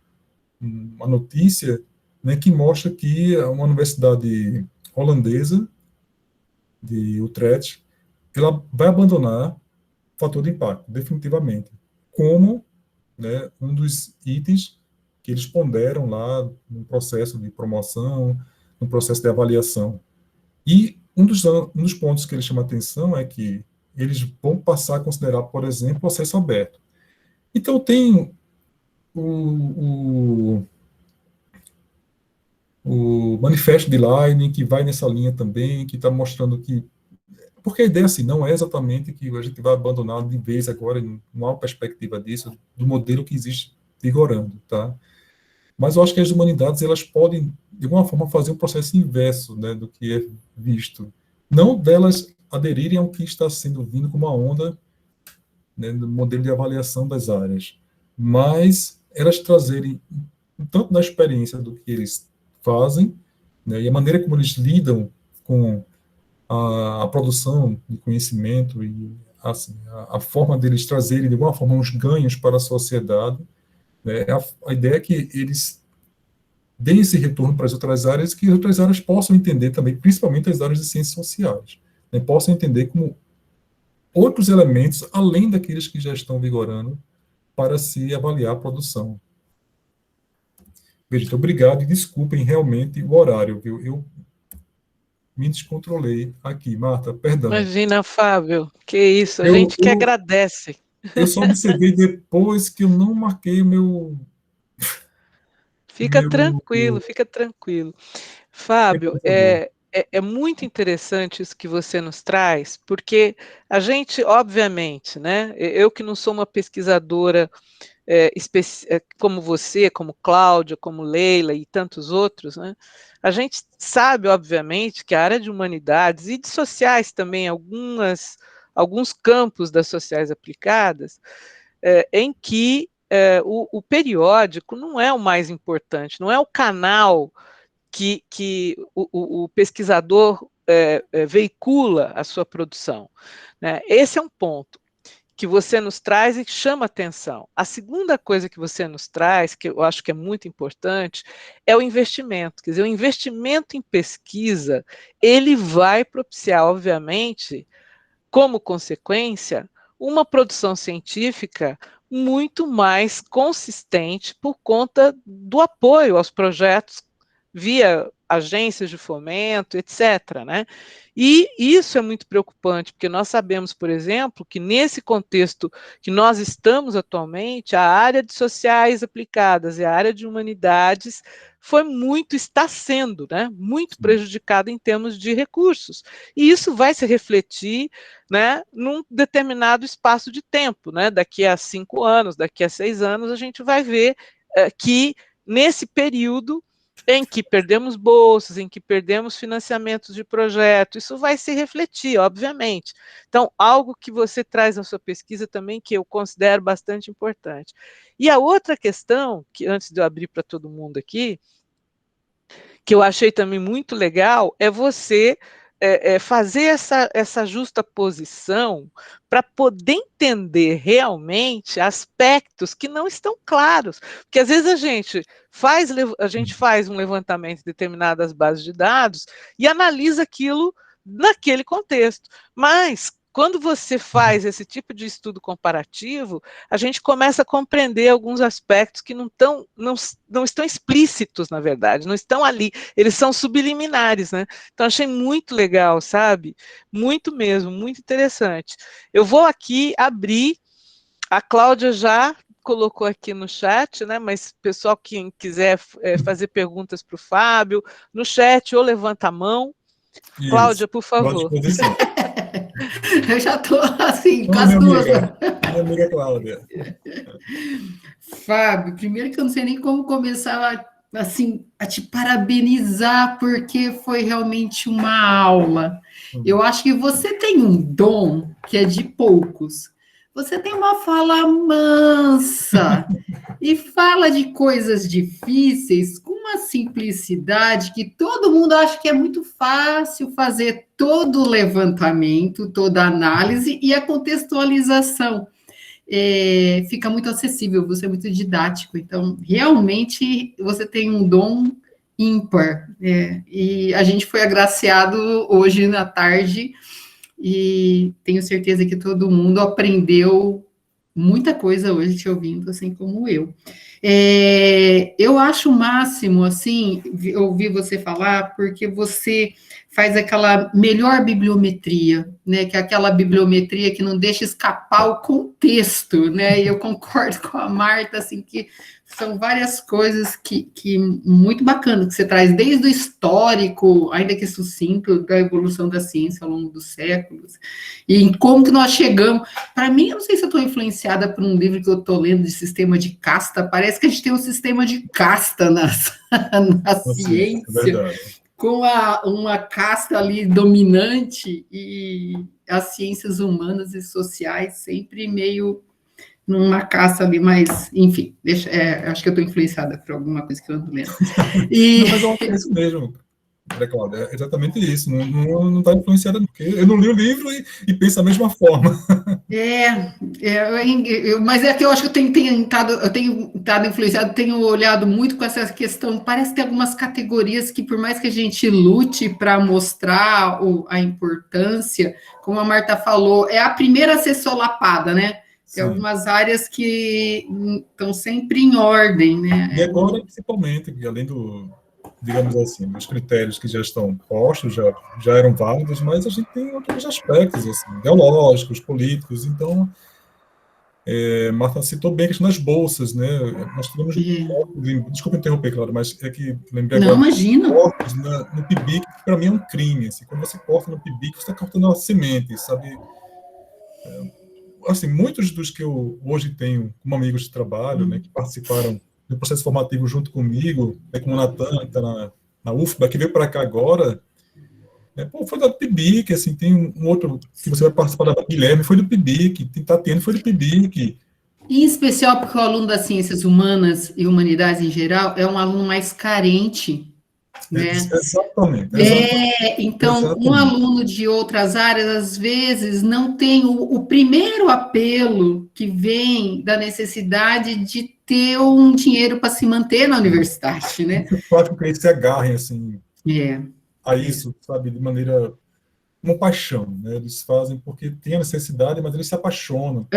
uma notícia, né, que mostra que uma universidade holandesa, de Utrecht, ela vai abandonar o fator de impacto, definitivamente, como, né, um dos itens que eles ponderam lá no processo de promoção, no processo de avaliação. E um dos pontos que ele chama atenção é que eles vão passar a considerar, por exemplo, o acesso aberto. Então, tem o manifesto de Leiden, que vai nessa linha também, que está mostrando que... Porque a ideia, assim, não é exatamente que a gente vai abandonar de vez agora, não há uma perspectiva disso, do modelo que existe vigorando, tá? Mas eu acho que as humanidades, elas podem, de alguma forma, fazer um processo inverso, né, do que é visto. Não delas aderirem ao que está sendo vindo como uma onda, né, no modelo de avaliação das áreas, mas elas trazerem, tanto da experiência do que eles fazem, né, e a maneira como eles lidam com a produção de conhecimento e assim, a forma deles trazerem, de alguma forma, uns ganhos para a sociedade, né? A ideia é que eles deem esse retorno para as outras áreas, que as outras áreas possam entender também, principalmente as áreas de ciências sociais, né? Possam entender como outros elementos, além daqueles que já estão vigorando, para se avaliar a produção. Veja, obrigado e desculpem realmente o horário, viu? Eu me descontrolei aqui, Marta, perdão. Imagina, Fábio, que isso, a Eu, gente que eu, agradece. eu só observei depois que eu não marquei o Fica meu tranquilo, fica tranquilo. Fábio, por favor. é muito interessante isso que você nos traz, porque a gente, obviamente, né, eu que não sou uma pesquisadora como você, como Cláudia, como Leila e tantos outros, né, a gente sabe, obviamente, que a área de humanidades e de sociais também, alguns campos das sociais aplicadas, em que o periódico não é o mais importante, não é o canal que o pesquisador veicula a sua produção, né? Esse é um ponto que você nos traz e que chama atenção. A segunda coisa que você nos traz, que eu acho que é muito importante, é o investimento. Quer dizer, o investimento em pesquisa, ele vai propiciar, obviamente, como consequência, uma produção científica muito mais consistente por conta do apoio aos projetos via agências de fomento, etc., né? E isso é muito preocupante, porque nós sabemos, por exemplo, que nesse contexto que nós estamos atualmente, a área de sociais aplicadas e a área de humanidades está sendo, né, muito prejudicada em termos de recursos. E isso vai se refletir, né, num determinado espaço de tempo, né? Daqui a 5 anos, daqui a 6 anos, a gente vai ver que nesse período em que perdemos bolsas, em que perdemos financiamentos de projeto, isso vai se refletir, obviamente. Então, algo que você traz na sua pesquisa também, que eu considero bastante importante. E a outra questão, que antes de eu abrir para todo mundo aqui, que eu achei também muito legal, é você fazer essa justa posição para poder entender realmente aspectos que não estão claros. Porque às vezes a gente faz um levantamento de determinadas bases de dados e analisa aquilo naquele contexto. Mas quando você faz esse tipo de estudo comparativo, a gente começa a compreender alguns aspectos que não estão explícitos, na verdade, não estão ali, eles são subliminares, né? Então, achei muito legal, sabe? Muito mesmo, muito interessante. Eu vou aqui abrir, a Cláudia já colocou aqui no chat, né? Mas pessoal que quiser fazer perguntas para o Fábio, no chat ou levanta a mão. Isso. Cláudia, por Estou à favor. disposição. Eu já estou assim, com Ô, as duas. minha amiga Cláudia. Fábio, primeiro que eu não sei nem como começar assim a te parabenizar, porque foi realmente uma aula. Eu acho que você tem um dom que é de poucos. Você tem uma fala mansa e fala de coisas difíceis com uma simplicidade que todo mundo acha que é muito fácil fazer todo o levantamento, toda a análise e a contextualização. Fica muito acessível, você é muito didático, então realmente você tem um dom ímpar, e a gente foi agraciado hoje na tarde e tenho certeza que todo mundo aprendeu muita coisa hoje te ouvindo, assim como eu. Eu acho o máximo, assim, ouvir você falar, porque você faz aquela melhor bibliometria, né? Que é aquela bibliometria que não deixa escapar o contexto, né? E eu concordo com a Marta, assim, que são várias coisas que muito bacana que você traz, desde o histórico, ainda que sucinto, da evolução da ciência ao longo dos séculos, e em como que nós chegamos. Para mim, eu não sei se eu estou influenciada por um livro que eu estou lendo de sistema de casta, parece que a gente tem um sistema de casta na Sim, é ciência, verdade. com uma casta ali dominante, e as ciências humanas e sociais sempre meio numa caça ali, mas, enfim, acho que eu estou influenciada por alguma coisa que eu ando lendo. Não, mas eu acho que é isso mesmo. Cláudia, é exatamente isso. Não está influenciada, porque eu não li o livro e penso da mesma forma. Mas é que eu acho que eu tenho estado influenciado, tenho olhado muito com essa questão. Parece que tem algumas categorias que, por mais que a gente lute para mostrar a importância, como a Marta falou, é a primeira a ser solapada, né? Tem algumas áreas que estão sempre em ordem, né? E agora, principalmente, além digamos assim, os critérios que já estão postos, já eram válidos, mas a gente tem outros aspectos, assim, ideológicos, políticos. Então, Marta citou bem a questão das bolsas, né? Nós tivemos, desculpa interromper, claro, mas é que lembrei agora. Não, imagina. Cortes no PIBIC, que para mim é um crime. Assim, quando você corta no PIBIC, você está cortando uma semente, sabe? Assim, muitos dos que eu hoje tenho como amigos de trabalho, né, que participaram do processo formativo junto comigo, né, como o Natan, que está na UFBA, que veio para cá agora, foi da PIBIC, assim, tem um outro que você vai participar da Guilherme, foi do PIBIC, tem Tatiana, foi do PIBIC. Em especial porque o aluno das ciências humanas e humanidades em geral é um aluno mais carente, né? Exatamente. Então, exatamente. Um aluno de outras áreas, às vezes, não tem o primeiro apelo que vem da necessidade de ter um dinheiro para se manter na universidade, né? Eu acho que eles se agarrem, assim, a isso, sabe, de maneira, uma paixão, né? Eles fazem porque tem a necessidade, mas eles se apaixonam.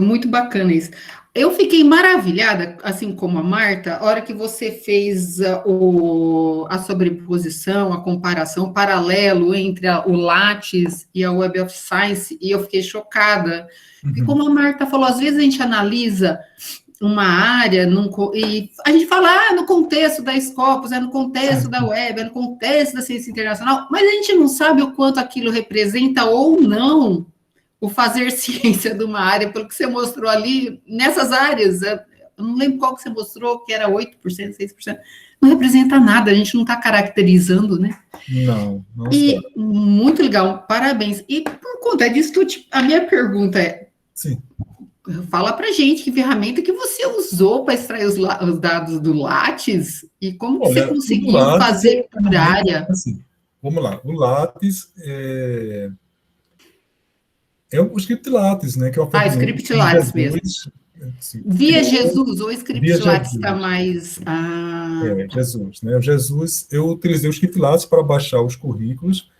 Muito bacana isso. Eu fiquei maravilhada, assim como a Marta, a hora que você fez a sobreposição, a comparação, o paralelo entre o Lattes e a Web of Science, e eu fiquei chocada. E como a Marta falou, às vezes a gente analisa uma área e a gente fala no contexto da Scopus, no contexto da web, no contexto da ciência internacional, mas a gente não sabe o quanto aquilo representa ou não o fazer ciência de uma área, pelo que você mostrou ali, nessas áreas, eu não lembro qual que você mostrou, que era 8%, 6%, não representa nada, a gente não está caracterizando, né? Não E muito legal, parabéns. E por conta disso, a minha pergunta é, fala pra gente que ferramenta que você usou para extrair os dados do Lattes e como você conseguiu fazer por área? Assim, vamos lá, o Lattes é o script Lattes, né? Que é o script Lattes mesmo. Assim, via Jesus, ou o script Lattes está mais... Jesus, né? O Jesus, eu utilizei o script Lattes para baixar os currículos.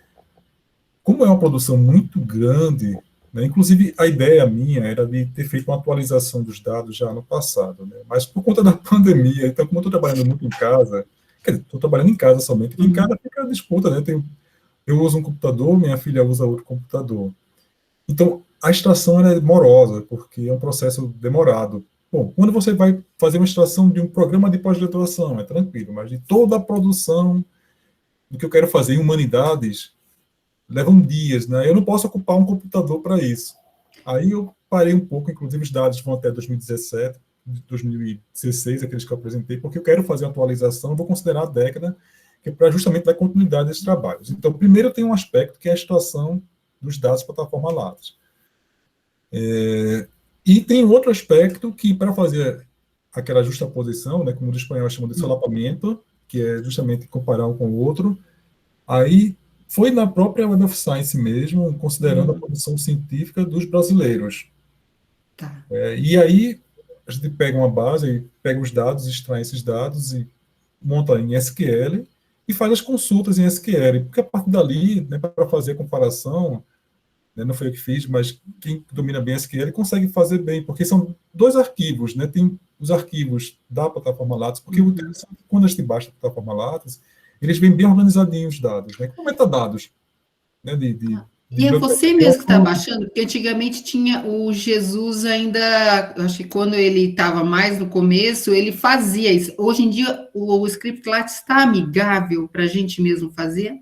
Como é uma produção muito grande, né? Inclusive a ideia minha era de ter feito uma atualização dos dados já no passado, né? Mas por conta da pandemia, então como eu estou trabalhando muito em casa, estou trabalhando em casa somente, em casa fica a disputa, né? Eu uso um computador, minha filha usa outro computador. Então, a extração é morosa, porque é um processo demorado. Bom, quando você vai fazer uma extração de um programa de pós-graduação, é tranquilo, mas de toda a produção do que eu quero fazer em humanidades, levam dias, né? Eu não posso ocupar um computador para isso. Aí eu parei um pouco, inclusive os dados vão até 2017, 2016, aqueles que eu apresentei, porque eu quero fazer uma atualização, vou considerar a década, que é para justamente dar continuidade a esses trabalhos. Então, primeiro tem um aspecto que é a extração dos dados da plataforma Lattes. E tem outro aspecto que, para fazer aquela justaposição, né, como os espanhóis chamam de solapamento, que é justamente comparar um com o outro, aí foi na própria Web of Science mesmo, considerando a produção científica dos brasileiros. E aí a gente pega uma base, pega os dados, extrai esses dados e monta em SQL e faz as consultas em SQL, porque a partir dali, né, para fazer a comparação, né, não foi eu que fiz, mas quem domina bem SQL consegue fazer bem, porque são dois arquivos, né, tem os arquivos da plataforma Lattes, porque o interessante é que quando a gente baixa a plataforma Lattes, eles vêm bem organizadinhos os dados, né, como metadados. Né, e é você mesmo que está baixando, porque antigamente tinha o Jesus ainda, acho que quando ele estava mais no começo, ele fazia isso. Hoje em dia, o script Lattes está amigável para a gente mesmo fazer?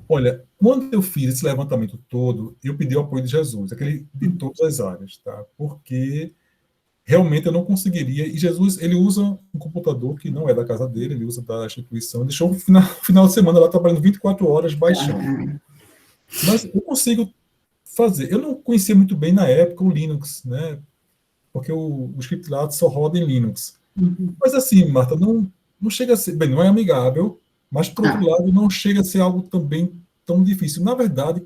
Olha, quando eu fiz esse levantamento todo, eu pedi o apoio de Jesus, aquele de todas as áreas, tá? Porque realmente eu não conseguiria, e Jesus, ele usa um computador que não é da casa dele, ele usa da instituição, deixou o final de semana lá trabalhando 24 horas baixando. Mas eu consigo fazer. Eu não conhecia muito bem na época o Linux, né? Porque o script Lattes só roda em Linux. Mas assim, Marta, não chega a ser... Bem, não é amigável, Mas, por outro lado, não chega a ser algo também tão difícil. Na verdade,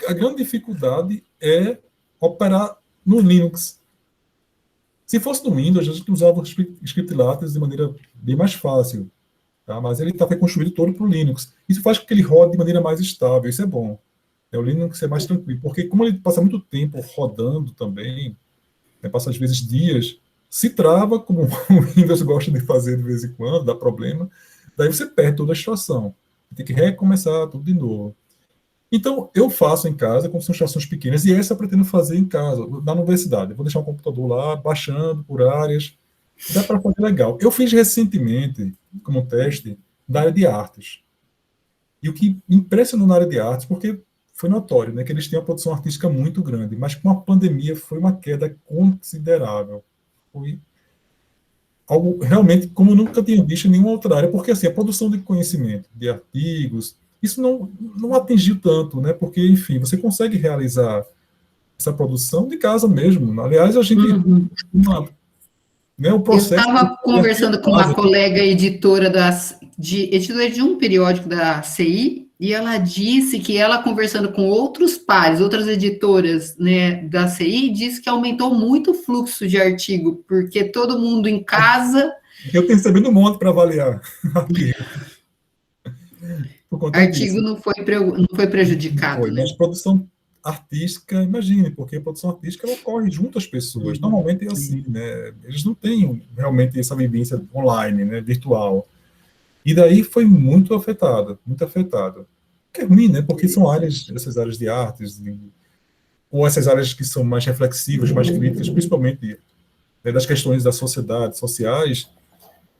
a grande dificuldade é operar no Linux. Se fosse no Windows, a gente usava o script lattice de maneira bem mais fácil, tá? Mas ele foi construído todo para o Linux. Isso faz com que ele rode de maneira mais estável, isso é bom. O Linux é mais tranquilo, porque como ele passa muito tempo rodando também, né, passa às vezes dias, se trava, como o Windows gosta de fazer de vez em quando, dá problema, daí você perde toda a situação. Tem que recomeçar tudo de novo. Então, eu faço em casa, como são estações pequenas, e essa eu pretendo fazer em casa, na universidade. Eu vou deixar um computador lá, baixando por áreas. Dá para fazer legal. Eu fiz recentemente, como teste, da área de artes. E o que me impressionou na área de artes, porque foi notório, né, que eles têm uma produção artística muito grande, mas com a pandemia foi uma queda considerável. Foi algo realmente como eu nunca tinha visto em nenhuma outra área, porque assim, a produção de conhecimento, de artigos, isso não atingiu tanto, né? Porque, enfim, você consegue realizar essa produção de casa mesmo. Aliás, a gente né, o processo. Eu estava conversando com uma colega editora editora de um periódico da CI, e ela disse que ela, conversando com outros pares, outras editoras, né, da CI, disse que aumentou muito o fluxo de artigo, porque todo mundo em casa. Eu tenho recebido um monte para avaliar. Artigo não foi prejudicado, foi, né? Mas produção artística, imagine, porque a produção artística ela ocorre junto às pessoas. Normalmente é assim, né? Eles não têm realmente essa vivência online, né, virtual. E daí foi muito afetado, muito afetado. Que é ruim, né? Porque são essas áreas de artes, ou essas áreas que são mais reflexivas, mais críticas, principalmente, né, das questões da sociedade, sociais,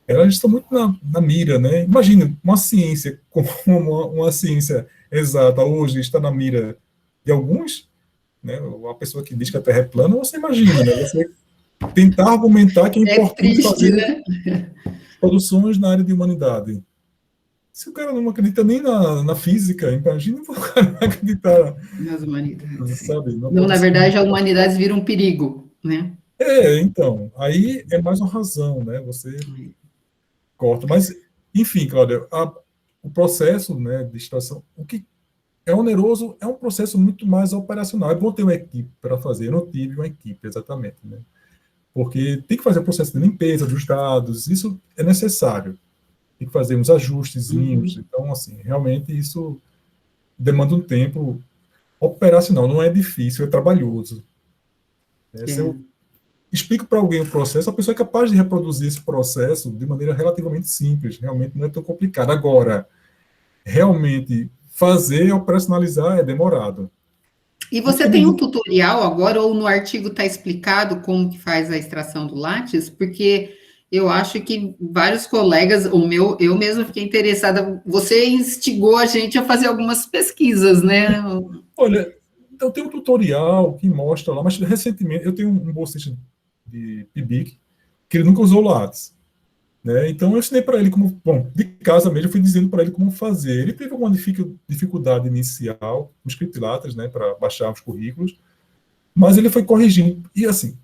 elas estão muito na mira, né? Imagina, uma ciência como uma ciência exata hoje está na mira de alguns, né? Uma pessoa que diz que a Terra é plana, você imagina, né? Você tentar argumentar que é importante triste, fazer né? produções na área de humanidade. Se o cara não acredita nem na física, imagina o cara acreditar nas humanidades. Sabe? Não, na verdade, a humanidade vira um perigo, né? Então, aí é mais uma razão, né? Você corta. Mas, enfim, Cláudia, o processo, né, de extração, o que é oneroso é um processo muito mais operacional. É bom ter uma equipe para fazer. Eu não tive uma equipe, exatamente, né? Porque tem que fazer o processo de limpeza dos dados, isso é necessário. Tem que fazer uns ajustezinhos. Então, assim, realmente isso demanda um tempo operacional. Não é difícil, é trabalhoso. Se eu explico para alguém o processo, a pessoa é capaz de reproduzir esse processo de maneira relativamente simples. Realmente não é tão complicado. Agora, realmente fazer, operacionalizar é demorado. E você tem um tutorial agora, ou no artigo está explicado como que faz a extração do látice? Porque eu acho que vários colegas, eu mesmo fiquei interessada, você instigou a gente a fazer algumas pesquisas, né? Olha, eu tenho um tutorial que mostra lá, mas recentemente eu tenho um bolsista de PIBIC que ele nunca usou o látice. Né? Então eu ensinei para ele como, bom, de casa mesmo, eu fui dizendo para ele como fazer. Ele teve alguma dificuldade inicial com script lattice, né, para baixar os currículos, mas ele foi corrigindo. E assim,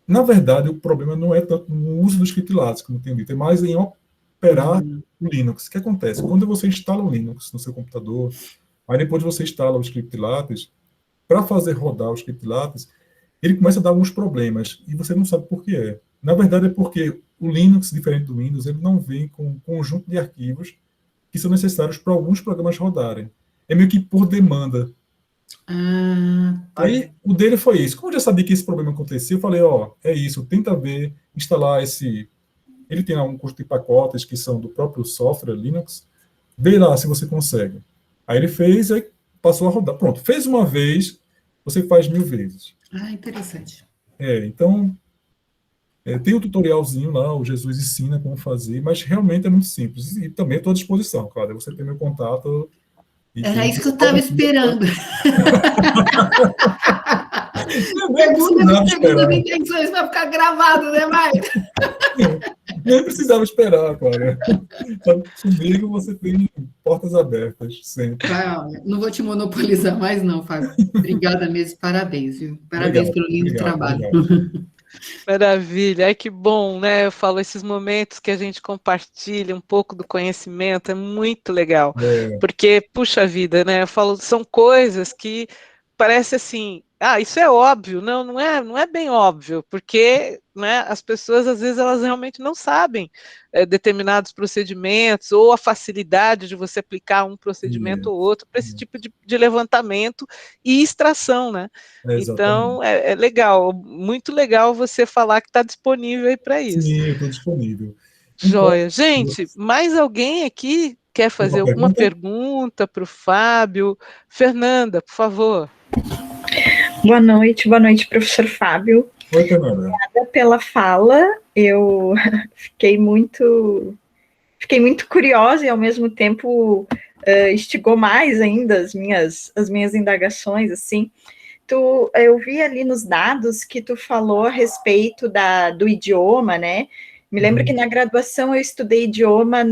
na verdade, o problema não é tanto no uso do script lattice, como eu tenho dito, é mais em operar o Linux. O que acontece? Quando você instala o Linux no seu computador, aí depois você instala o script lattice, para fazer rodar o script lattice, ele começa a dar alguns problemas, e você não sabe por que é. Na verdade, é porque o Linux, diferente do Windows, ele não vem com um conjunto de arquivos que são necessários para alguns programas rodarem. É meio que por demanda. Aí, o dele foi isso. Como eu já sabia que esse problema acontecia, eu falei, é isso, tenta ver, instalar esse... Ele tem um conjunto de pacotes que são do próprio software Linux, vê lá se você consegue. Aí ele fez, aí passou a rodar. Pronto, fez uma vez, você faz 1000 vezes. Interessante. Então... tem um tutorialzinho lá, o Jesus ensina como fazer, mas realmente é muito simples. E também estou à disposição, Cláudia. Você tem meu contato. Era isso que eu estava esperando. Segunda intenções vai ficar gravado, né, Maia? Nem precisava esperar, Cláudia. Comigo você tem portas abertas, sempre. Não vou te monopolizar mais, não, Fábio. Obrigada mesmo, parabéns, viu? Parabéns pelo lindo trabalho. Obrigado. Maravilha, ai que bom, né? Eu falo, esses momentos que a gente compartilha um pouco do conhecimento é muito legal, É, porque, puxa vida, né? Eu falo, são coisas que parece assim, ah, isso é óbvio, não, não é bem óbvio, porque, né, as pessoas às vezes elas realmente não sabem determinados procedimentos ou a facilidade de você aplicar um procedimento ou outro para esse tipo de levantamento e extração, né? Então, exatamente. é legal, muito legal você falar que está disponível aí para isso. Sim, eu estou disponível. Então, Joia. Gente, mais alguém aqui quer tem fazer uma alguma pergunta? pergunta para o Fábio? Fernanda, por favor. Boa noite, professor Fábio. Oi, Fernanda. Obrigada pela fala. Eu fiquei muito curiosa e, ao mesmo tempo, instigou mais ainda as minhas indagações, assim. Eu vi ali nos dados que tu falou a respeito do idioma, né? Me lembro que na graduação eu estudei idioma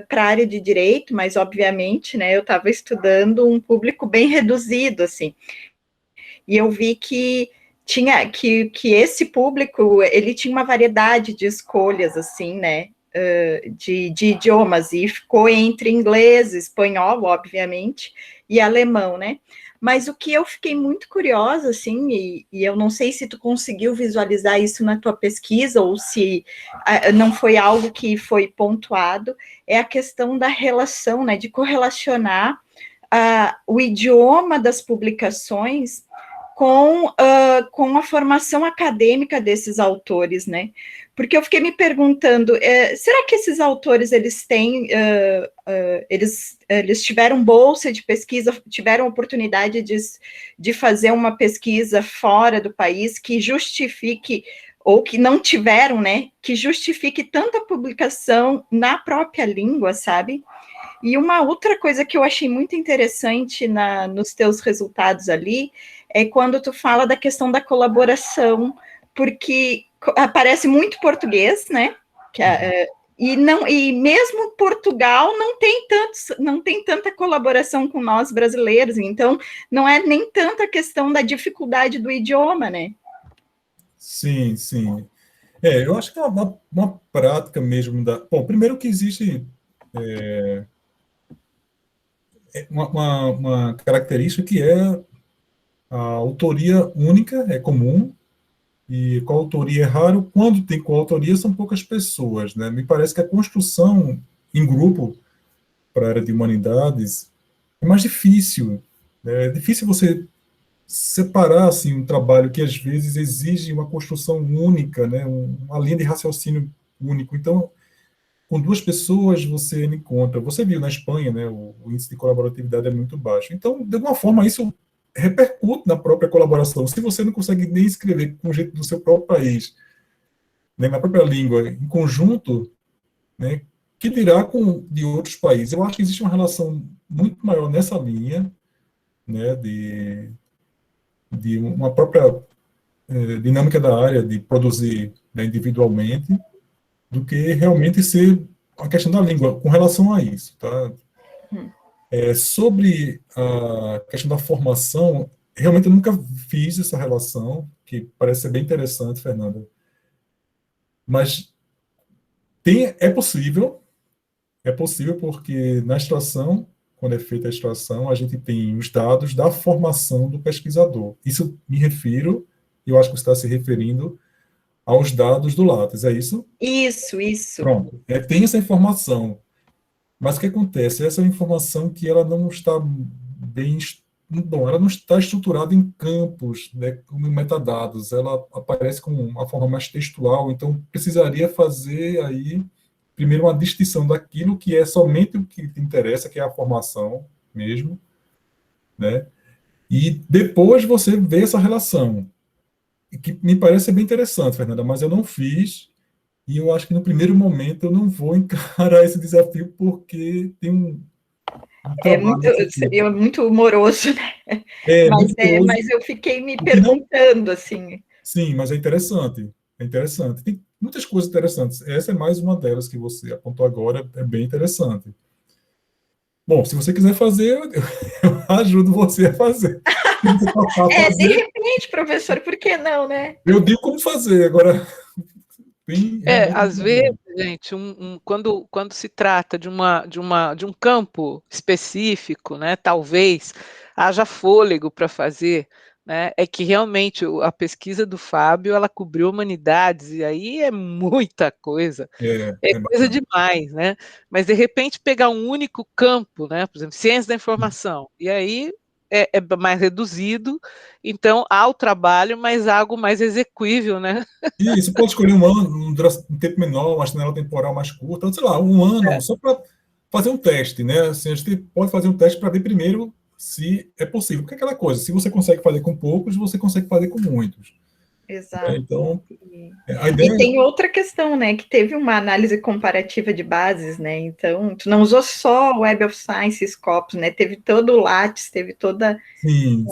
para a área de direito, mas, obviamente, né, eu estava estudando um público bem reduzido, assim. E eu vi que tinha que esse público ele tinha uma variedade de escolhas, assim, né? De idiomas, e ficou entre inglês, espanhol, obviamente, e alemão, né? Mas o que eu fiquei muito curiosa, assim, e eu não sei se tu conseguiu visualizar isso na tua pesquisa, ou se não foi algo que foi pontuado, é a questão da relação, né? De correlacionar o idioma das publicações com a formação acadêmica desses autores, né? Porque eu fiquei me perguntando, será que esses autores, eles têm, eles tiveram bolsa de pesquisa, tiveram oportunidade de fazer uma pesquisa fora do país que justifique, ou que não tiveram, né, que justifique tanta publicação na própria língua, sabe? E uma outra coisa que eu achei muito interessante nos teus resultados ali é quando tu fala da questão da colaboração, porque aparece muito português, né? E mesmo Portugal não tem tanta colaboração com nós brasileiros, então não é nem tanta questão da dificuldade do idioma, né? Sim, sim. Eu acho que é uma prática mesmo da. Bom, primeiro que existe uma característica que é a autoria única, é comum, e coautoria é raro. Quando tem coautoria, são poucas pessoas, né? Me parece que a construção em grupo para a área de humanidades é mais difícil, né? É difícil você separar assim, um trabalho que às vezes exige uma construção única, né? Uma linha de raciocínio único. Então, com duas pessoas você encontra. Você viu na Espanha, né? O índice de colaboratividade é muito baixo. Então, de alguma forma, isso repercute na própria colaboração. Se você não consegue nem escrever com o jeito do seu próprio país, né, na própria língua, em conjunto, né, que dirá com de outros países. Eu acho que existe uma relação muito maior nessa linha, né, de uma própria dinâmica da área de produzir, né, individualmente, do que realmente ser a questão da língua com relação a isso, tá? Sobre a questão da formação, realmente eu nunca fiz essa relação, que parece ser bem interessante, Fernanda. Mas é possível porque na extração, quando é feita a extração, a gente tem os dados da formação do pesquisador. Isso me refiro, eu acho que você está se referindo aos dados do Lattes, é isso? Isso. Pronto. Tem essa informação. Mas o que acontece? Essa é uma informação que ela não está bem. Bom, ela não está estruturada em campos, né, como em metadados. Ela aparece como uma forma mais textual. Então, precisaria fazer aí, primeiro, uma distinção daquilo que é somente o que te interessa, que é a formação mesmo, né? E depois você vê essa relação, que me parece bem interessante, Fernanda, mas eu não fiz. E eu acho que no primeiro momento eu não vou encarar esse desafio porque tem um trabalho Seria muito humoroso, né? Mas eu fiquei me perguntando, assim. Sim, mas é interessante. É interessante. Tem muitas coisas interessantes. Essa é mais uma delas que você apontou agora, é bem interessante. Bom, se você quiser fazer, eu ajudo você a fazer. De repente, professor, por que não, né? Eu digo como fazer, agora... Às vezes, gente, quando se trata de um campo específico, né, talvez haja fôlego para fazer, né, é que realmente a pesquisa do Fábio, ela cobriu humanidades, e aí é muita coisa, coisa demais, né, mas de repente pegar um único campo, né, por exemplo, ciência da informação, e aí é mais reduzido, então há o trabalho, mas há algo mais execuível, né? E você pode escolher um ano, um tempo menor, uma janela temporal mais curta, sei lá, um ano, só para fazer um teste, né? Assim, a gente pode fazer um teste para ver primeiro se é possível. Porque é aquela coisa, se você consegue fazer com poucos, você consegue fazer com muitos. Exato. Então, a ideia... E tem outra questão, né, que teve uma análise comparativa de bases, né, então, tu não usou só o Web of Science Scopus, né, teve todo o Lattes, teve toda... Sim,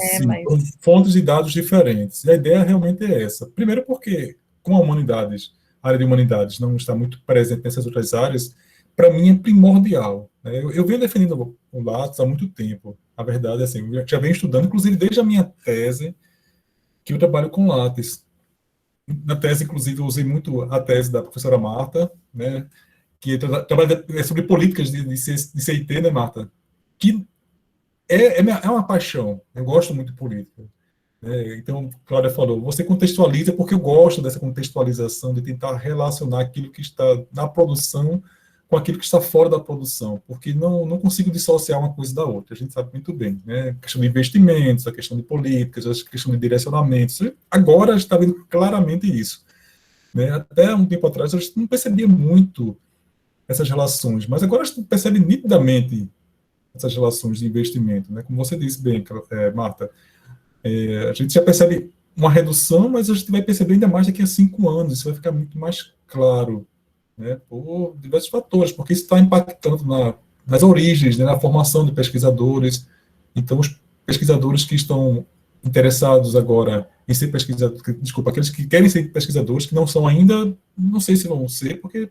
com fontes de dados diferentes. E a ideia realmente é essa. Primeiro porque, como a área de humanidades não está muito presente nessas outras áreas, para mim é primordial, né? Eu venho defendendo o Lattes há muito tempo. A verdade é assim, eu já venho estudando, inclusive desde a minha tese, que eu trabalho com Lattes. Na tese, inclusive, eu usei muito a tese da professora Marta, né, que trabalha sobre políticas de CIT, né, Marta? Que é uma paixão. Eu gosto muito de política. Né? Então, Cláudia falou, você contextualiza, porque eu gosto dessa contextualização, de tentar relacionar aquilo que está na produção com aquilo que está fora da produção, porque não consigo dissociar uma coisa da outra, a gente sabe muito bem, né? A questão de investimentos, a questão de políticas, a questão de direcionamentos, agora a gente está vendo claramente isso. Né? Até um tempo atrás a gente não percebia muito essas relações, mas agora a gente percebe nitidamente essas relações de investimento, né? Como você disse bem, Marta, a gente já percebe uma redução, mas a gente vai perceber ainda mais daqui a 5 anos, isso vai ficar muito mais claro, né, por diversos fatores, porque isso está impactando nas origens, né, na formação de pesquisadores. Então, os pesquisadores que estão interessados agora em ser pesquisadores, aqueles que querem ser pesquisadores, que não são ainda, não sei se vão ser, porque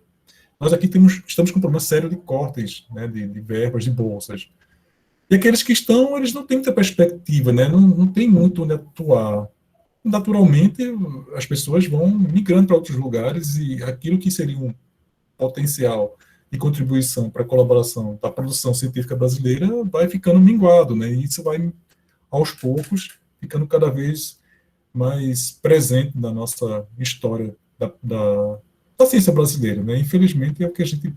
nós aqui estamos com um problema sério de cortes, né, de verbas, de bolsas. E aqueles que estão, eles não têm muita perspectiva, né, não tem muito onde atuar. Naturalmente, as pessoas vão migrando para outros lugares e aquilo que seria um potencial de contribuição para a colaboração da produção científica brasileira vai ficando minguado, né? E isso vai, aos poucos, ficando cada vez mais presente na nossa história da ciência brasileira, né? Infelizmente, é o que a gente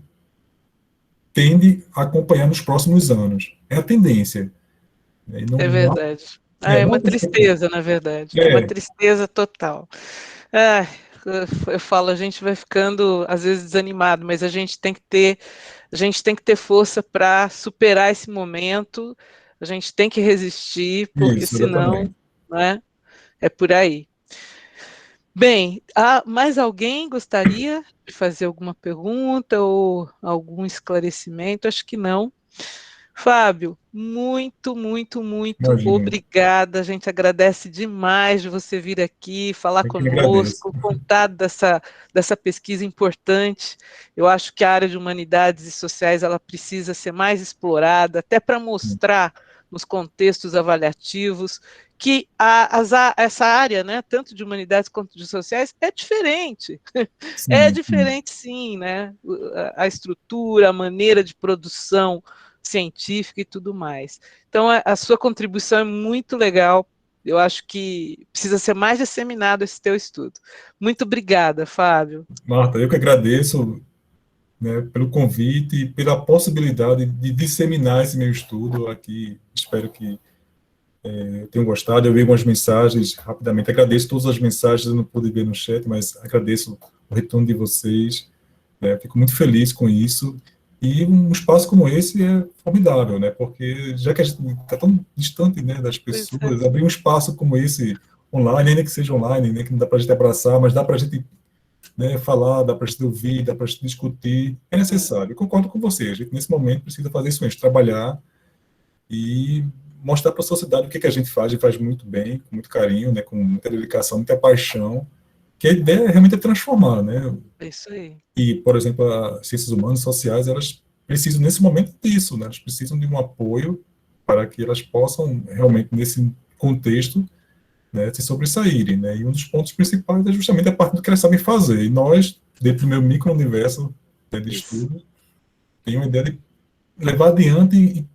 tende a acompanhar nos próximos anos. É a tendência. Né? É verdade. É uma tristeza, na verdade. É uma tristeza total. Eu falo, a gente vai ficando às vezes desanimado, mas a gente tem que ter força para superar esse momento. A gente tem que resistir, porque senão, né, é por aí. Bem, mais alguém gostaria de fazer alguma pergunta ou algum esclarecimento? Acho que não. Fábio, muito, muito, muito obrigada. A gente agradece demais de você vir aqui, falar conosco, contar dessa pesquisa importante. Eu acho que a área de humanidades e sociais ela precisa ser mais explorada, até para mostrar nos contextos avaliativos que essa área, né, tanto de humanidades quanto de sociais, é diferente. Sim, é diferente, sim, né? A estrutura, a maneira de produção científica e tudo mais. Então, a sua contribuição é muito legal. Eu acho que precisa ser mais disseminado esse teu estudo. Muito obrigada, Fábio. Marta, eu que agradeço, né, pelo convite e pela possibilidade de disseminar esse meu estudo aqui. Espero que tenham gostado. Eu vi algumas mensagens rapidamente. Agradeço todas as mensagens, eu não pude ver no chat, mas agradeço o retorno de vocês. Fico muito feliz com isso. E um espaço como esse é formidável, né? Porque já que a gente está tão distante, né, das pessoas, abrir um espaço como esse online, ainda que seja online, né, que não dá para a gente abraçar, mas dá para a gente, né, falar, dá para a gente ouvir, dá para a gente discutir, é necessário. Eu concordo com você, a gente nesse momento precisa fazer isso mesmo, trabalhar e mostrar para a sociedade o que a gente faz muito bem, com muito carinho, né, com muita dedicação, muita paixão, que a ideia realmente é transformar, né? É isso aí. E, por exemplo, as ciências humanas e sociais, elas precisam, nesse momento, disso, né? Elas precisam de um apoio para que elas possam, realmente, nesse contexto, né, se sobressaírem, né? E um dos pontos principais é justamente a parte do que elas sabem fazer. E nós, dentro do meu micro-universo, né, de estudo, tenho uma ideia de levar adiante e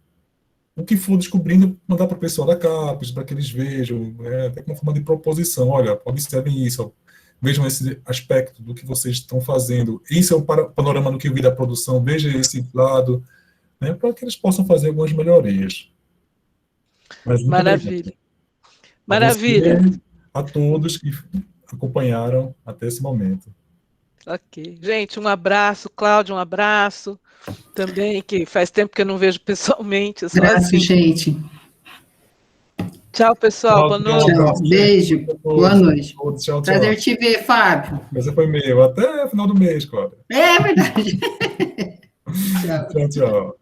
o que for descobrindo, mandar para o pessoal da CAPES, para que eles vejam, né, até como forma de proposição. Olha, observem isso, ó, vejam esse aspecto do que vocês estão fazendo. Isso é o panorama do que eu vi da produção, veja esse lado, né, para que eles possam fazer algumas melhorias. Mas muito Maravilha. obrigado. Maravilha. A todos que acompanharam até esse momento. Ok. Gente, um abraço. Cláudio, um abraço. Também, que faz tempo que eu não vejo pessoalmente. Abraço, gente. Tchau, pessoal. Boa noite. Tchau. Beijo. Boa noite. Tchau, Prazer te ver, Fábio. Esse foi meu. Até final do mês, Cláudia. É verdade. Tchau, tchau.